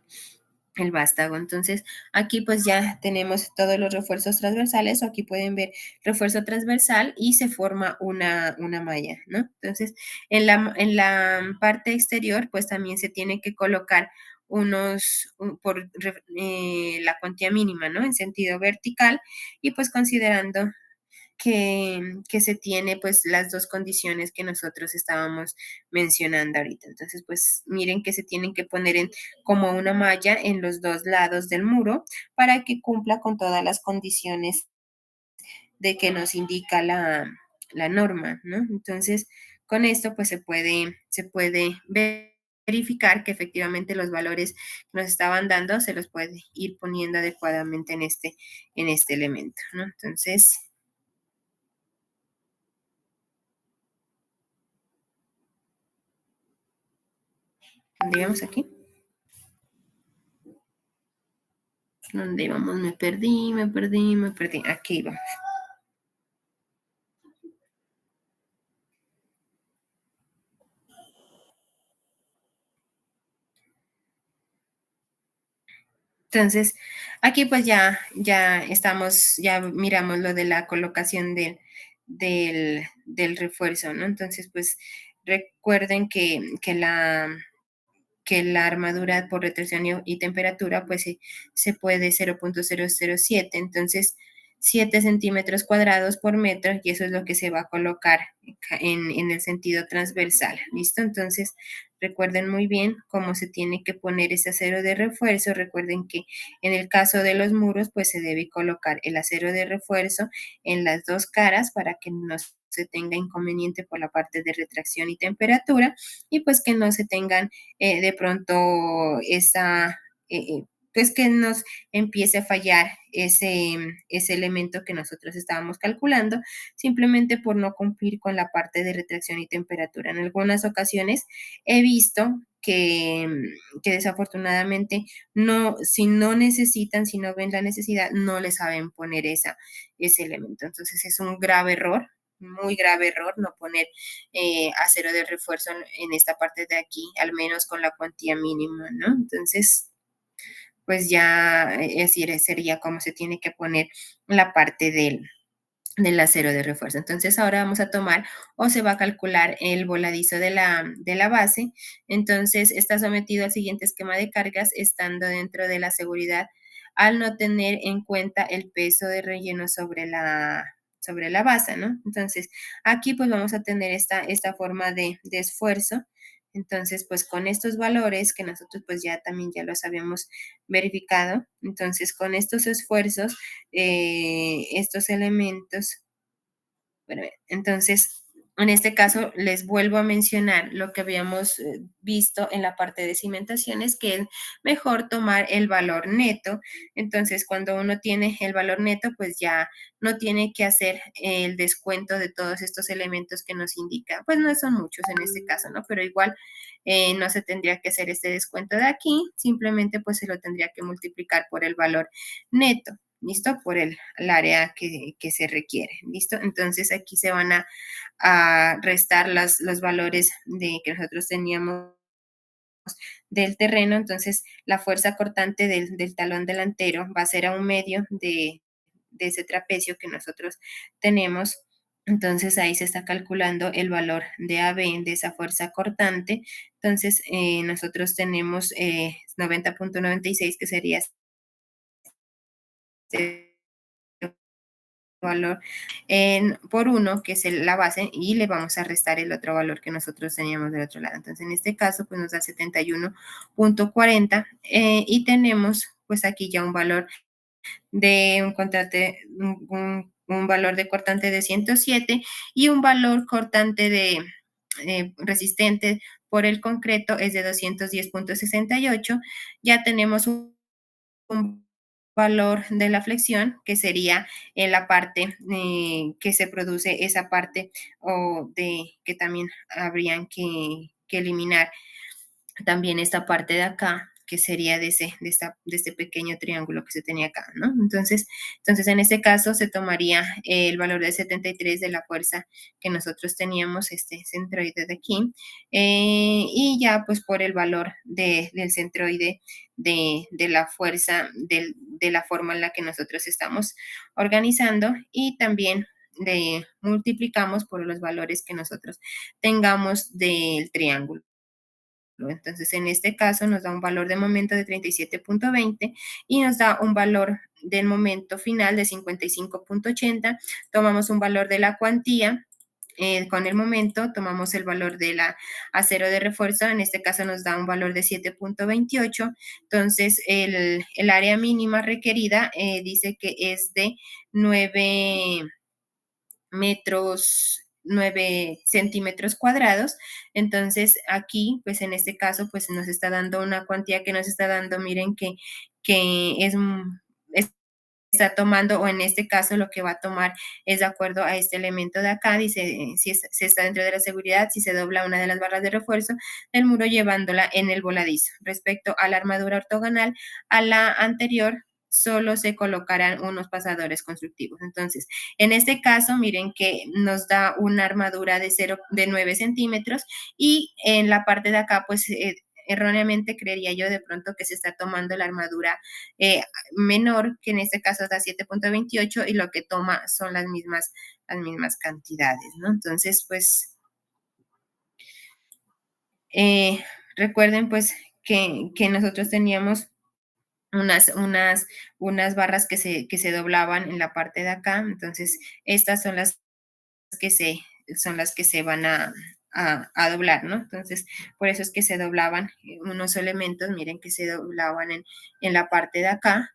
vástago. Entonces, aquí pues ya tenemos todos los refuerzos transversales, o aquí pueden ver refuerzo transversal y se forma una malla, ¿no? Entonces, en la parte exterior, pues también se tiene que colocar por la cuantía mínima, ¿no? En sentido vertical y pues considerando que se tiene pues las dos condiciones que nosotros estábamos mencionando ahorita. Entonces, pues miren que se tienen que poner como una malla en los dos lados del muro para que cumpla con todas las condiciones de que nos indica la norma, ¿no? Entonces, con esto pues se puede verificar que efectivamente los valores que nos estaban dando se los puede ir poniendo adecuadamente en este elemento, ¿no? Entonces, digamos aquí. ¿Dónde íbamos? Me perdí. Aquí vamos. Entonces, aquí pues ya estamos, ya miramos lo de la colocación del refuerzo, ¿no? Entonces, pues recuerden que la armadura por retracción y temperatura, pues se puede 0.007, entonces 7 centímetros cuadrados por metro, y eso es lo que se va a colocar en el sentido transversal, ¿listo? Entonces, recuerden muy bien cómo se tiene que poner ese acero de refuerzo. Recuerden que en el caso de los muros, pues se debe colocar el acero de refuerzo en las dos caras para que no se tenga inconveniente por la parte de retracción y temperatura, y pues que no se tengan de pronto pues que nos empiece a fallar ese elemento que nosotros estábamos calculando, simplemente por no cumplir con la parte de retracción y temperatura. En algunas ocasiones he visto que desafortunadamente no, si no necesitan, si no ven la necesidad, no le saben poner ese elemento. Entonces es un grave error, muy grave error no poner acero de refuerzo en esta parte de aquí, al menos con la cuantía mínima, ¿no? Entonces, pues ya así sería como se tiene que poner la parte del acero de refuerzo. Entonces ahora vamos a tomar o se va a calcular el voladizo de la base. Entonces está sometido al siguiente esquema de cargas, estando dentro de la seguridad al no tener en cuenta el peso de relleno sobre la base, ¿no? Entonces aquí pues vamos a tener esta forma de esfuerzo. Entonces, pues con estos valores que nosotros pues ya los habíamos verificado, entonces con estos esfuerzos, estos elementos, bueno, entonces, en este caso, les vuelvo a mencionar lo que habíamos visto en la parte de cimentaciones, que es mejor tomar el valor neto. Entonces, cuando uno tiene el valor neto, pues ya no tiene que hacer el descuento de todos estos elementos que nos indica. Pues no son muchos en este caso, ¿no? Pero igual no se tendría que hacer este descuento de aquí, simplemente pues se lo tendría que multiplicar por el valor neto. ¿Listo? Por el área que se requiere. ¿Listo? Entonces aquí se van a restar los valores que nosotros teníamos del terreno. Entonces la fuerza cortante del talón delantero va a ser a un medio de ese trapecio que nosotros tenemos. Entonces ahí se está calculando el valor de AB, de esa fuerza cortante. Entonces nosotros tenemos 90.96, que sería este valor por 1, que es la base, y le vamos a restar el otro valor que nosotros teníamos del otro lado. Entonces, en este caso, pues nos da 71.40 y tenemos pues aquí ya un valor de un valor de cortante de 107 y un valor cortante de resistente por el concreto es de 210.68. Ya tenemos un valor de la flexión, que sería en la parte que se produce esa parte o que también habrían que eliminar también esta parte de acá, que sería de este pequeño triángulo que se tenía acá, ¿no? Entonces, en este caso se tomaría el valor de 73 de la fuerza que nosotros teníamos, este centroide de aquí, y ya pues por el valor del centroide de la fuerza, de la forma en la que nosotros estamos organizando, y también multiplicamos por los valores que nosotros tengamos del triángulo. Entonces, en este caso nos da un valor de momento de 37,20 y nos da un valor del momento final de 55,80. Tomamos un valor de la cuantía con el momento, tomamos el valor de la acero de refuerzo, en este caso nos da un valor de 7,28. Entonces, el área mínima requerida dice que es de 9 centímetros cuadrados. Entonces aquí, pues en este caso, pues nos está dando una cuantía que nos está dando, miren que está tomando, o en este caso lo que va a tomar es de acuerdo a este elemento de acá, dice si está dentro de la seguridad, si se dobla una de las barras de refuerzo del muro llevándola en el voladizo. Respecto a la armadura ortogonal, a la anterior solo se colocarán unos pasadores constructivos. Entonces, en este caso, miren que nos da una armadura de 9 centímetros, y en la parte de acá, pues erróneamente creería yo de pronto que se está tomando la armadura menor, que en este caso da 7,28, y lo que toma son las mismas cantidades, ¿no? Entonces, pues eh, recuerden pues que nosotros teníamos unas barras que se doblaban en la parte de acá. Entonces, estas que se, son las que se van a doblar, ¿no? Entonces, por eso es que se doblaban unos elementos, miren que se doblaban en la parte de acá.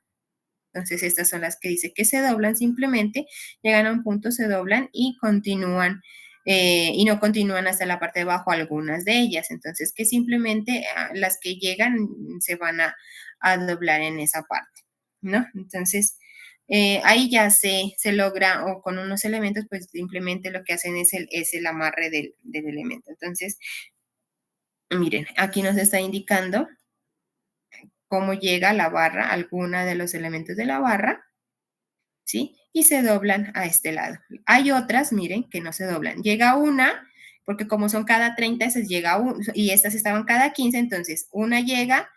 Entonces, estas son las que dice que se doblan simplemente, llegan a un punto, se doblan y continúan, y no continúan hasta la parte de abajo algunas de ellas. Entonces, que simplemente las que llegan se van a doblar en esa parte, ¿no? Entonces, ahí ya se logra, o con unos elementos, pues simplemente lo que hacen es el amarre del elemento. Entonces, miren, aquí nos está indicando cómo llega la barra, alguna de los elementos de la barra, ¿sí? Y se doblan a este lado. Hay otras, miren, que no se doblan. Llega una, porque como son cada 30, se llega y estas estaban cada 15, entonces una llega,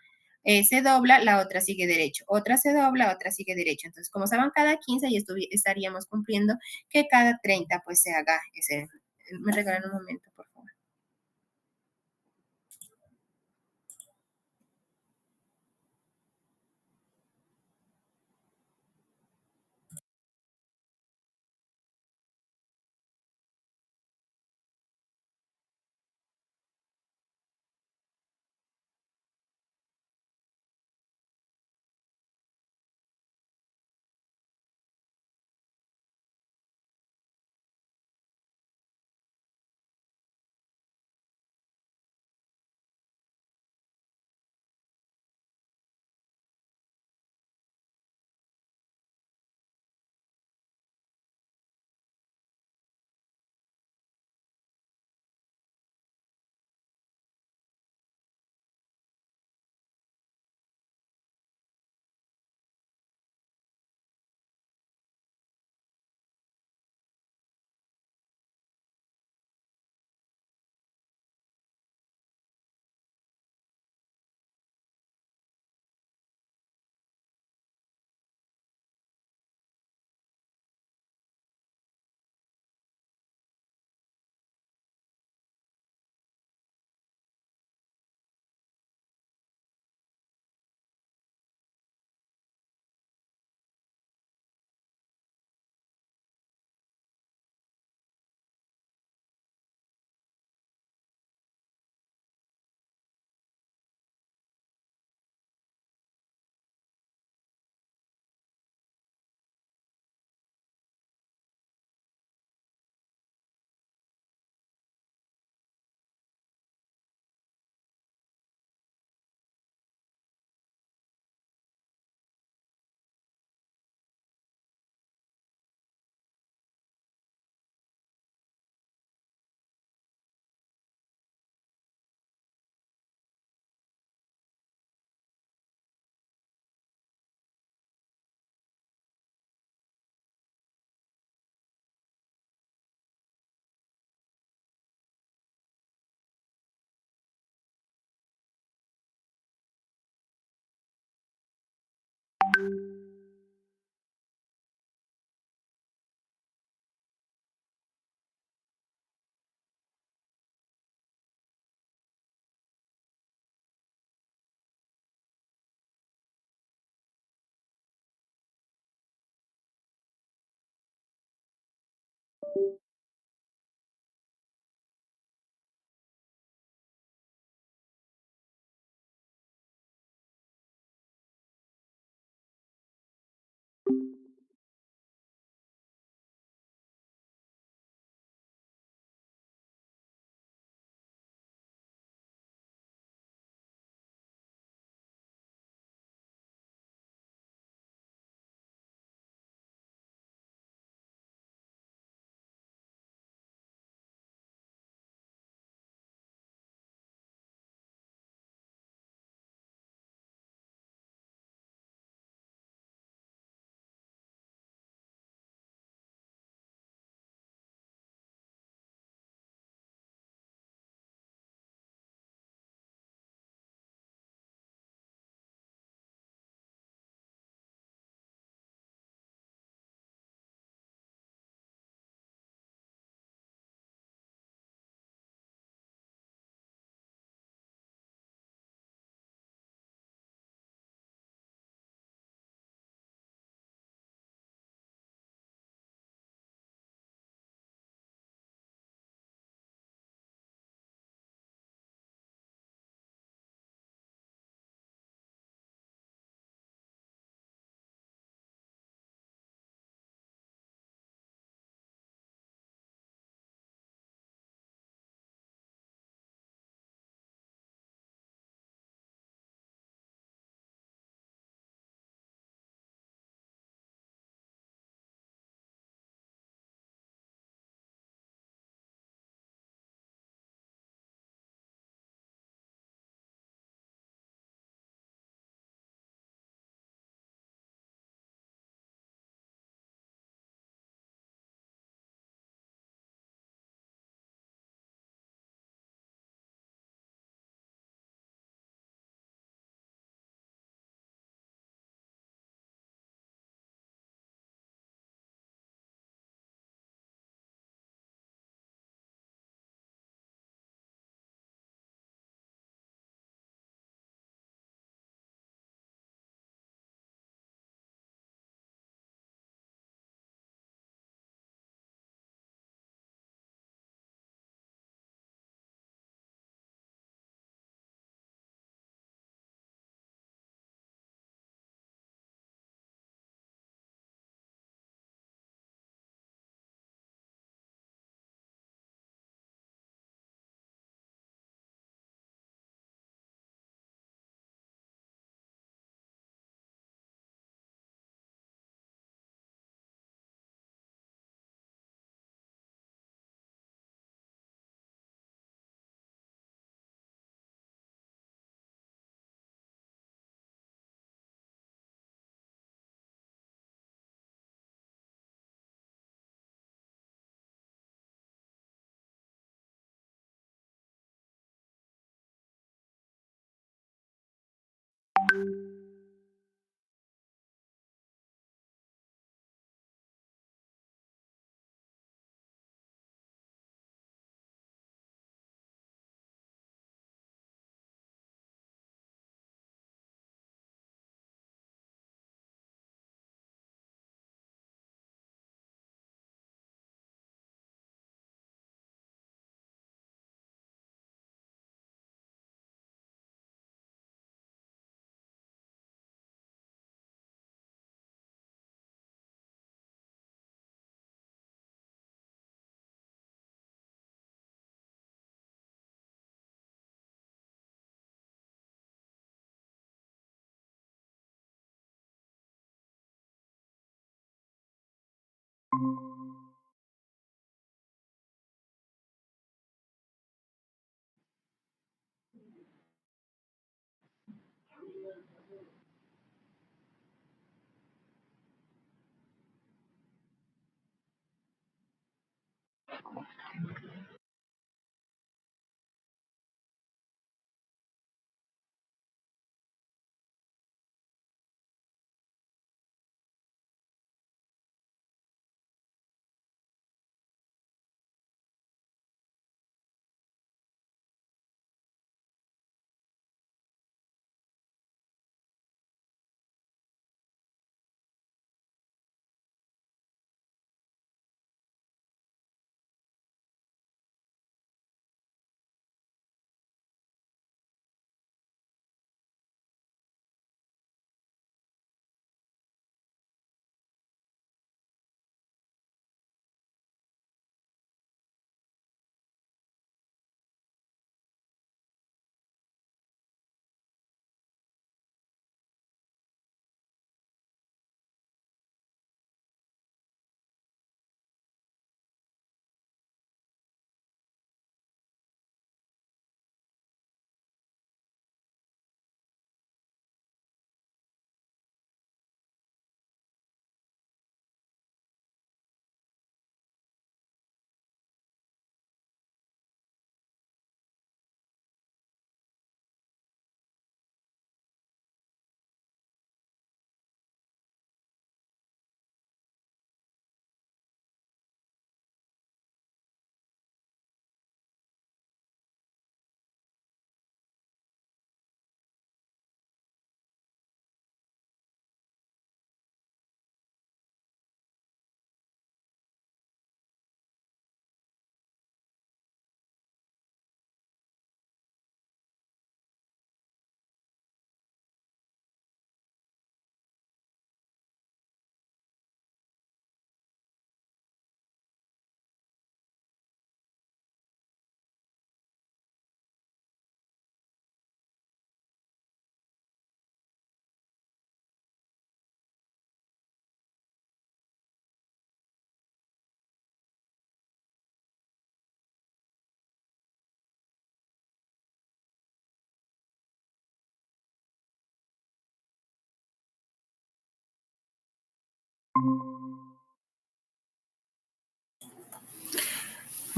se dobla, la otra sigue derecho. Otra se dobla, otra sigue derecho. Entonces, como estaban cada 15, y estaríamos cumpliendo que cada 30, pues se haga ese. Me regalan un momento, por favor.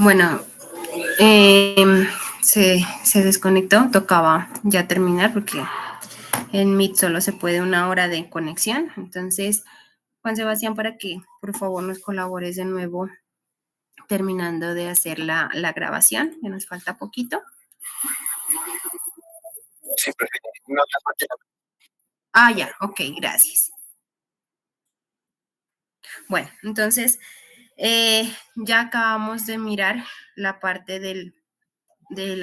Bueno, se desconectó, tocaba ya terminar porque en Meet solo se puede 1 hora de conexión. Entonces, Juan Sebastián, para que por favor nos colabores de nuevo terminando de hacer la grabación, que nos falta poquito. Sí, perfecto. No, Ah, ya, ok, gracias. Bueno, entonces ya acabamos de mirar la parte del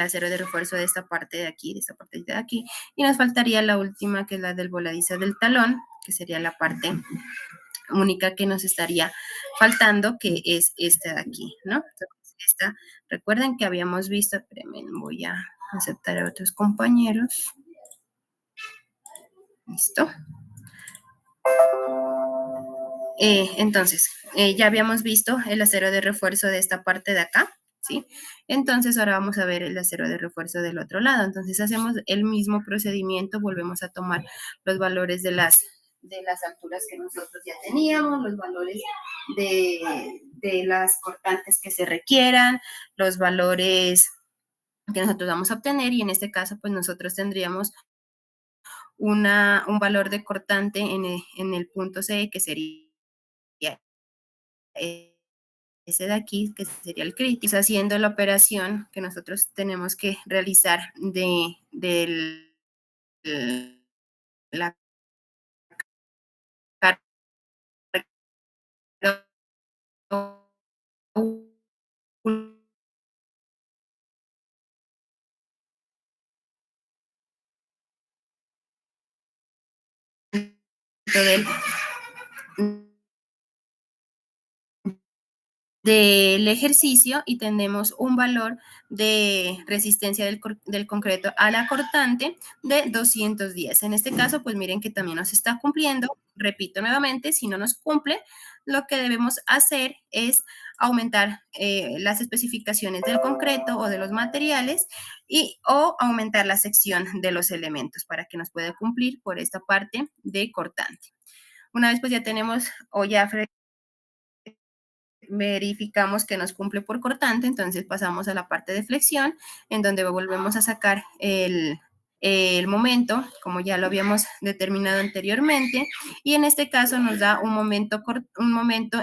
acero de refuerzo de esta parte de aquí, de esta parte de aquí, y nos faltaría la última, que es la del voladizo del talón, que sería la parte única que nos estaría faltando, que es esta de aquí, ¿no? Entonces, esta, recuerden que habíamos visto, espérenme, voy a aceptar a otros compañeros. Listo. Entonces, ya habíamos visto el acero de refuerzo de esta parte de acá, ¿sí? Entonces, ahora vamos a ver el acero de refuerzo del otro lado. Entonces, hacemos el mismo procedimiento, volvemos a tomar los valores de las alturas que nosotros ya teníamos, los valores de las cortantes que se requieran, los valores que nosotros vamos a obtener, y en este caso, pues nosotros tendríamos un valor de cortante en el punto C, que sería ese de aquí, que sería el crítico, haciendo la operación que nosotros tenemos que realizar de la carga del del ejercicio, y tenemos un valor de resistencia del concreto a la cortante de 210. En este caso, pues miren que también nos está cumpliendo. Repito nuevamente, si no nos cumple, lo que debemos hacer es aumentar las especificaciones del concreto o de los materiales, o aumentar la sección de los elementos para que nos pueda cumplir por esta parte de cortante. Una vez pues ya tenemos, o ya verificamos que nos cumple por cortante, entonces pasamos a la parte de flexión, en donde volvemos a sacar el momento, como ya lo habíamos determinado anteriormente, y en este caso nos da un momento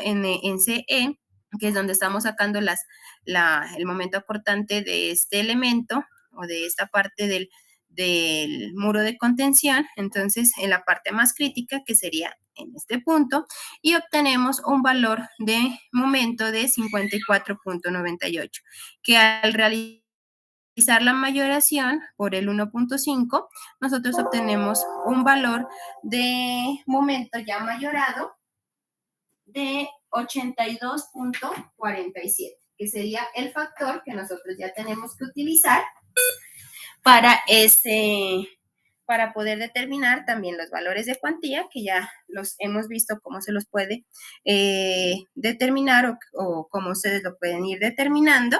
en CE, que es donde estamos sacando el momento cortante de este elemento o de esta parte del muro de contención. Entonces, en la parte más crítica, que sería en este punto, y obtenemos un valor de momento de 54.98, que al realizar la mayoración por el 1.5, nosotros obtenemos un valor de momento ya mayorado de 82.47, que sería el factor que nosotros ya tenemos que utilizar para poder determinar también los valores de cuantía, que ya los hemos visto cómo se los puede determinar, o cómo ustedes lo pueden ir determinando.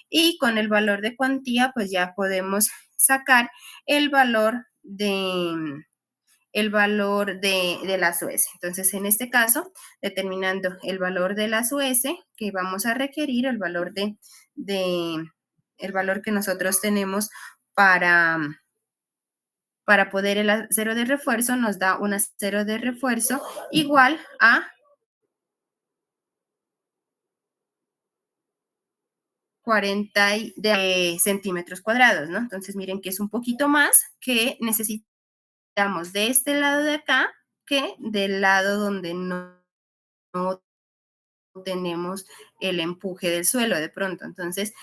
Y con el valor de cuantía, pues ya podemos sacar el valor de las US. Entonces, en este caso, determinando el valor de las US que vamos a requerir, el valor el valor que nosotros tenemos para poder el acero de refuerzo, nos da un acero de refuerzo igual a 40 centímetros cuadrados, ¿no? Entonces, miren que es un poquito más que necesitamos de este lado de acá que del lado donde no tenemos el empuje del suelo de pronto. Entonces,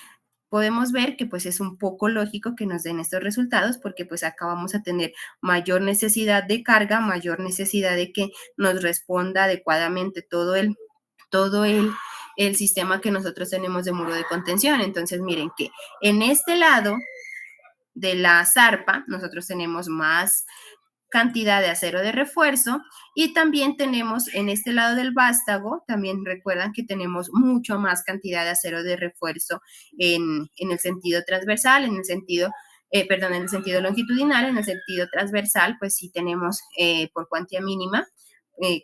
podemos ver que pues es un poco lógico que nos den estos resultados, porque pues acá vamos a tener mayor necesidad de carga, mayor necesidad de que nos responda adecuadamente todo el sistema que nosotros tenemos de muro de contención. Entonces, miren que en este lado de la zarpa nosotros tenemos más cantidad de acero de refuerzo, y también tenemos en este lado del vástago, también recuerdan que tenemos mucho más cantidad de acero de refuerzo en el sentido transversal, en el sentido longitudinal. En el sentido transversal, pues sí tenemos por cuantía mínima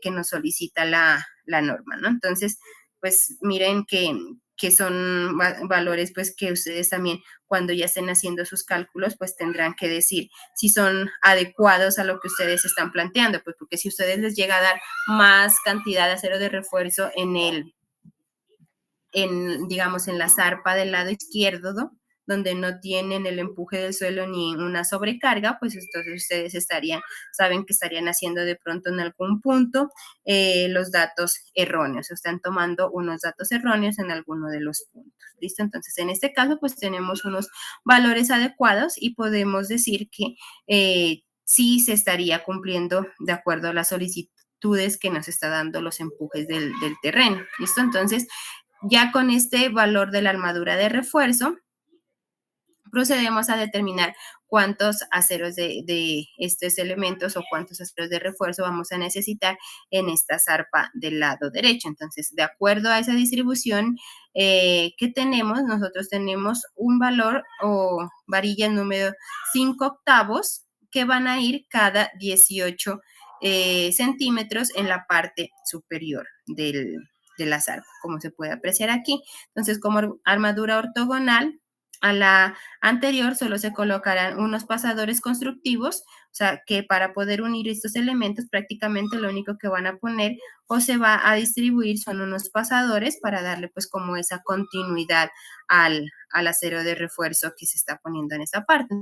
que nos solicita la norma, ¿no? Entonces, pues miren que que son valores pues que ustedes también cuando ya estén haciendo sus cálculos pues tendrán que decir si son adecuados a lo que ustedes están planteando, pues porque si ustedes les llega a dar más cantidad de acero de refuerzo digamos, en la zarpa del lado izquierdo, ¿no? Donde no tienen el empuje del suelo ni una sobrecarga, pues entonces ustedes saben que estarían haciendo de pronto en algún punto los datos erróneos, están tomando unos datos erróneos en alguno de los puntos. ¿Listo? Entonces, en este caso, pues tenemos unos valores adecuados y podemos decir que sí se estaría cumpliendo de acuerdo a las solicitudes que nos está dando los empujes del terreno. ¿Listo? Entonces, ya con este valor de la armadura de refuerzo, procedemos a determinar cuántos aceros de estos elementos o cuántos aceros de refuerzo vamos a necesitar en esta zarpa del lado derecho. Entonces, de acuerdo a esa distribución que tenemos, nosotros tenemos un valor o varilla número 5 octavos que van a ir cada 18 centímetros en la parte superior de la zarpa, como se puede apreciar aquí. Entonces, como armadura ortogonal, a la anterior solo se colocarán unos pasadores constructivos, o sea, que para poder unir estos elementos prácticamente lo único que van a poner o se va a distribuir son unos pasadores para darle pues como esa continuidad al acero de refuerzo que se está poniendo en esta parte.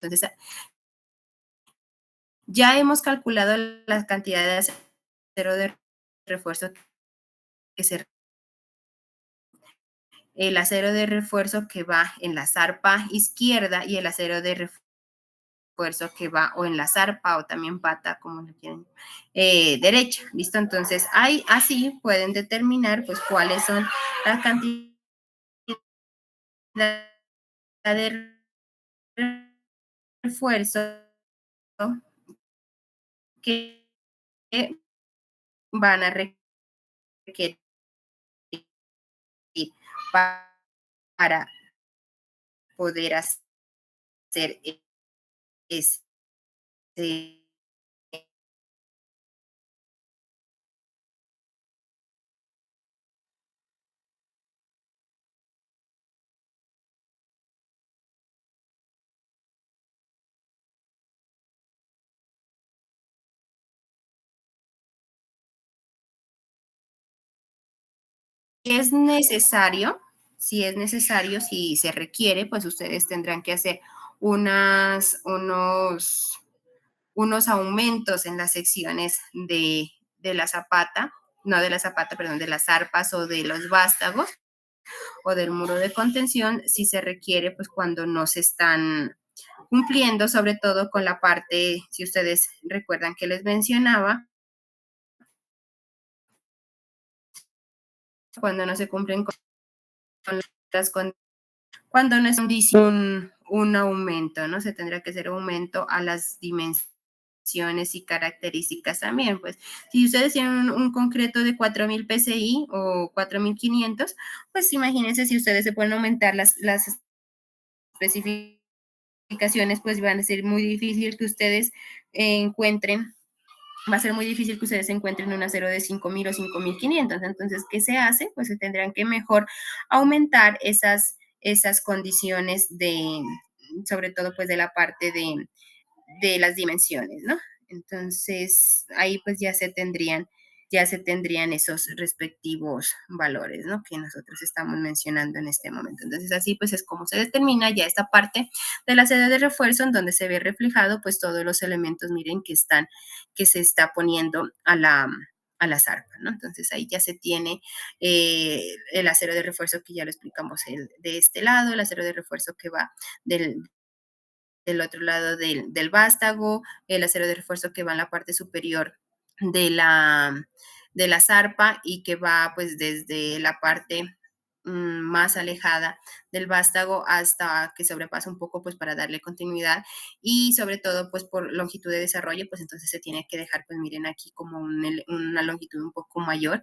Entonces, ya hemos calculado la cantidad de acero de refuerzo que se el acero de refuerzo que va en la zarpa izquierda y el acero de refuerzo que va o en la zarpa o también pata, como lo quieren, derecha, ¿listo? Entonces, ahí así pueden determinar pues cuáles son las cantidades de refuerzo que van a requerir para poder hacer ese es necesario, si es necesario, si se requiere, pues ustedes tendrán que hacer unos aumentos en las secciones de la zapata, no de la zapata, perdón, de las zarpas o de los vástagos o del muro de contención, si se requiere, pues cuando no se están cumpliendo, sobre todo con la parte, si ustedes recuerdan que les mencionaba, cuando no se cumplen con las condiciones, cuando no es un aumento, ¿no? Se tendrá que hacer aumento a las dimensiones y características también, pues si ustedes tienen un concreto de 4000 PSI o 4500, pues imagínense si ustedes se pueden aumentar las especificaciones, pues van a ser muy difícil que ustedes encuentren, va a ser muy difícil que ustedes encuentren un acero de 5000 o 5500. Entonces, ¿qué se hace? Pues se tendrán que mejor aumentar esas condiciones sobre todo pues de la parte de las dimensiones, ¿no? Entonces, ahí pues ya se tendrían esos respectivos valores, ¿no? Que nosotros estamos mencionando en este momento. Entonces, así pues es como se determina ya esta parte de la sede de refuerzo en donde se ve reflejado pues todos los elementos, miren, que se está poniendo a la zarpa, ¿no? Entonces ahí ya se tiene el acero de refuerzo que ya lo explicamos de este lado, el acero de refuerzo que va del otro lado del vástago, el acero de refuerzo que va en la parte superior de la zarpa y que va pues desde la parte más alejada del vástago hasta que sobrepasa un poco pues para darle continuidad y sobre todo pues por longitud de desarrollo pues entonces se tiene que dejar pues miren aquí como una longitud un poco mayor.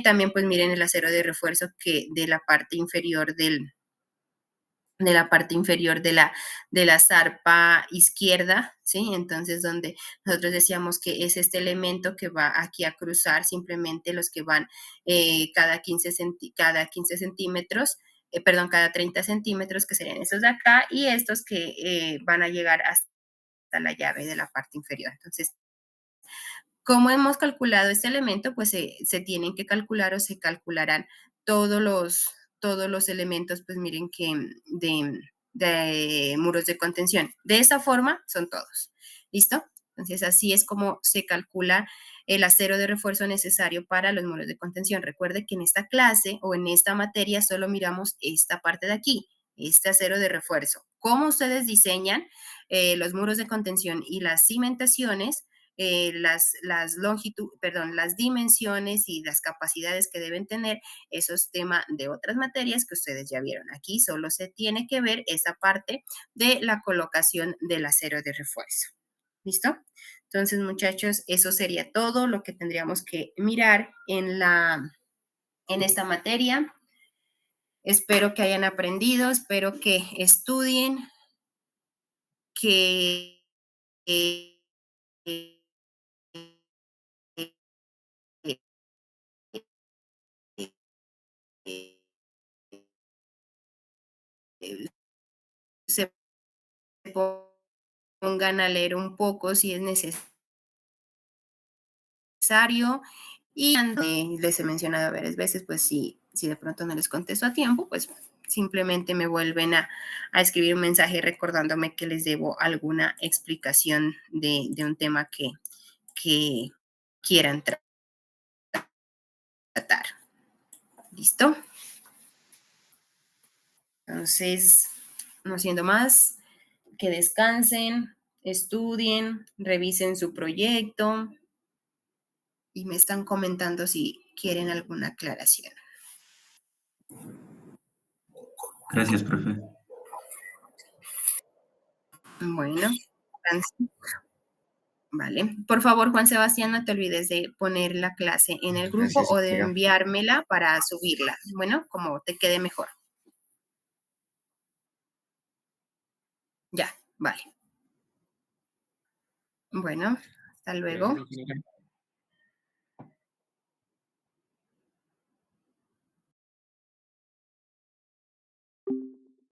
También pues miren el acero de refuerzo que de la parte inferior de la parte inferior de la zarpa izquierda, ¿sí? Entonces, donde nosotros decíamos que es este elemento que va aquí a cruzar simplemente los que van cada 15 centímetros, perdón, cada 30 centímetros, que serían estos de acá, y estos que van a llegar hasta la llave de la parte inferior. Entonces, ¿cómo hemos calculado este elemento? Pues se tienen que calcular o se calcularán todos los elementos, pues miren que de muros de contención. De esa forma son todos. ¿Listo? Entonces así es como se calcula el acero de refuerzo necesario para los muros de contención. Recuerde que en esta clase o en esta materia solo miramos esta parte de aquí, este acero de refuerzo. ¿Cómo ustedes diseñan los muros de contención y las cimentaciones? Las dimensiones y las capacidades que deben tener, eso es tema de otras materias que ustedes ya vieron. Aquí solo se tiene que ver esa parte de la colocación del acero de refuerzo. ¿Listo? Entonces, muchachos, eso sería todo lo que tendríamos que mirar en esta materia. Espero que hayan aprendido, espero que estudien, que se pongan a leer un poco si es necesario. Y les he mencionado varias veces, pues si de pronto no les contesto a tiempo, pues simplemente me vuelven a escribir un mensaje recordándome que les debo alguna explicación de un tema que quieran tratar. ¿Listo? Entonces, no siendo más, que descansen, estudien, revisen su proyecto y me están comentando si quieren alguna aclaración. Gracias, profe. Bueno, vale. Por favor, Juan Sebastián, no te olvides de poner la clase en el grupo Gracias, o de amiga. enviármela para subirla. Bueno, como te quede mejor. Ya, vale. Bueno, hasta luego.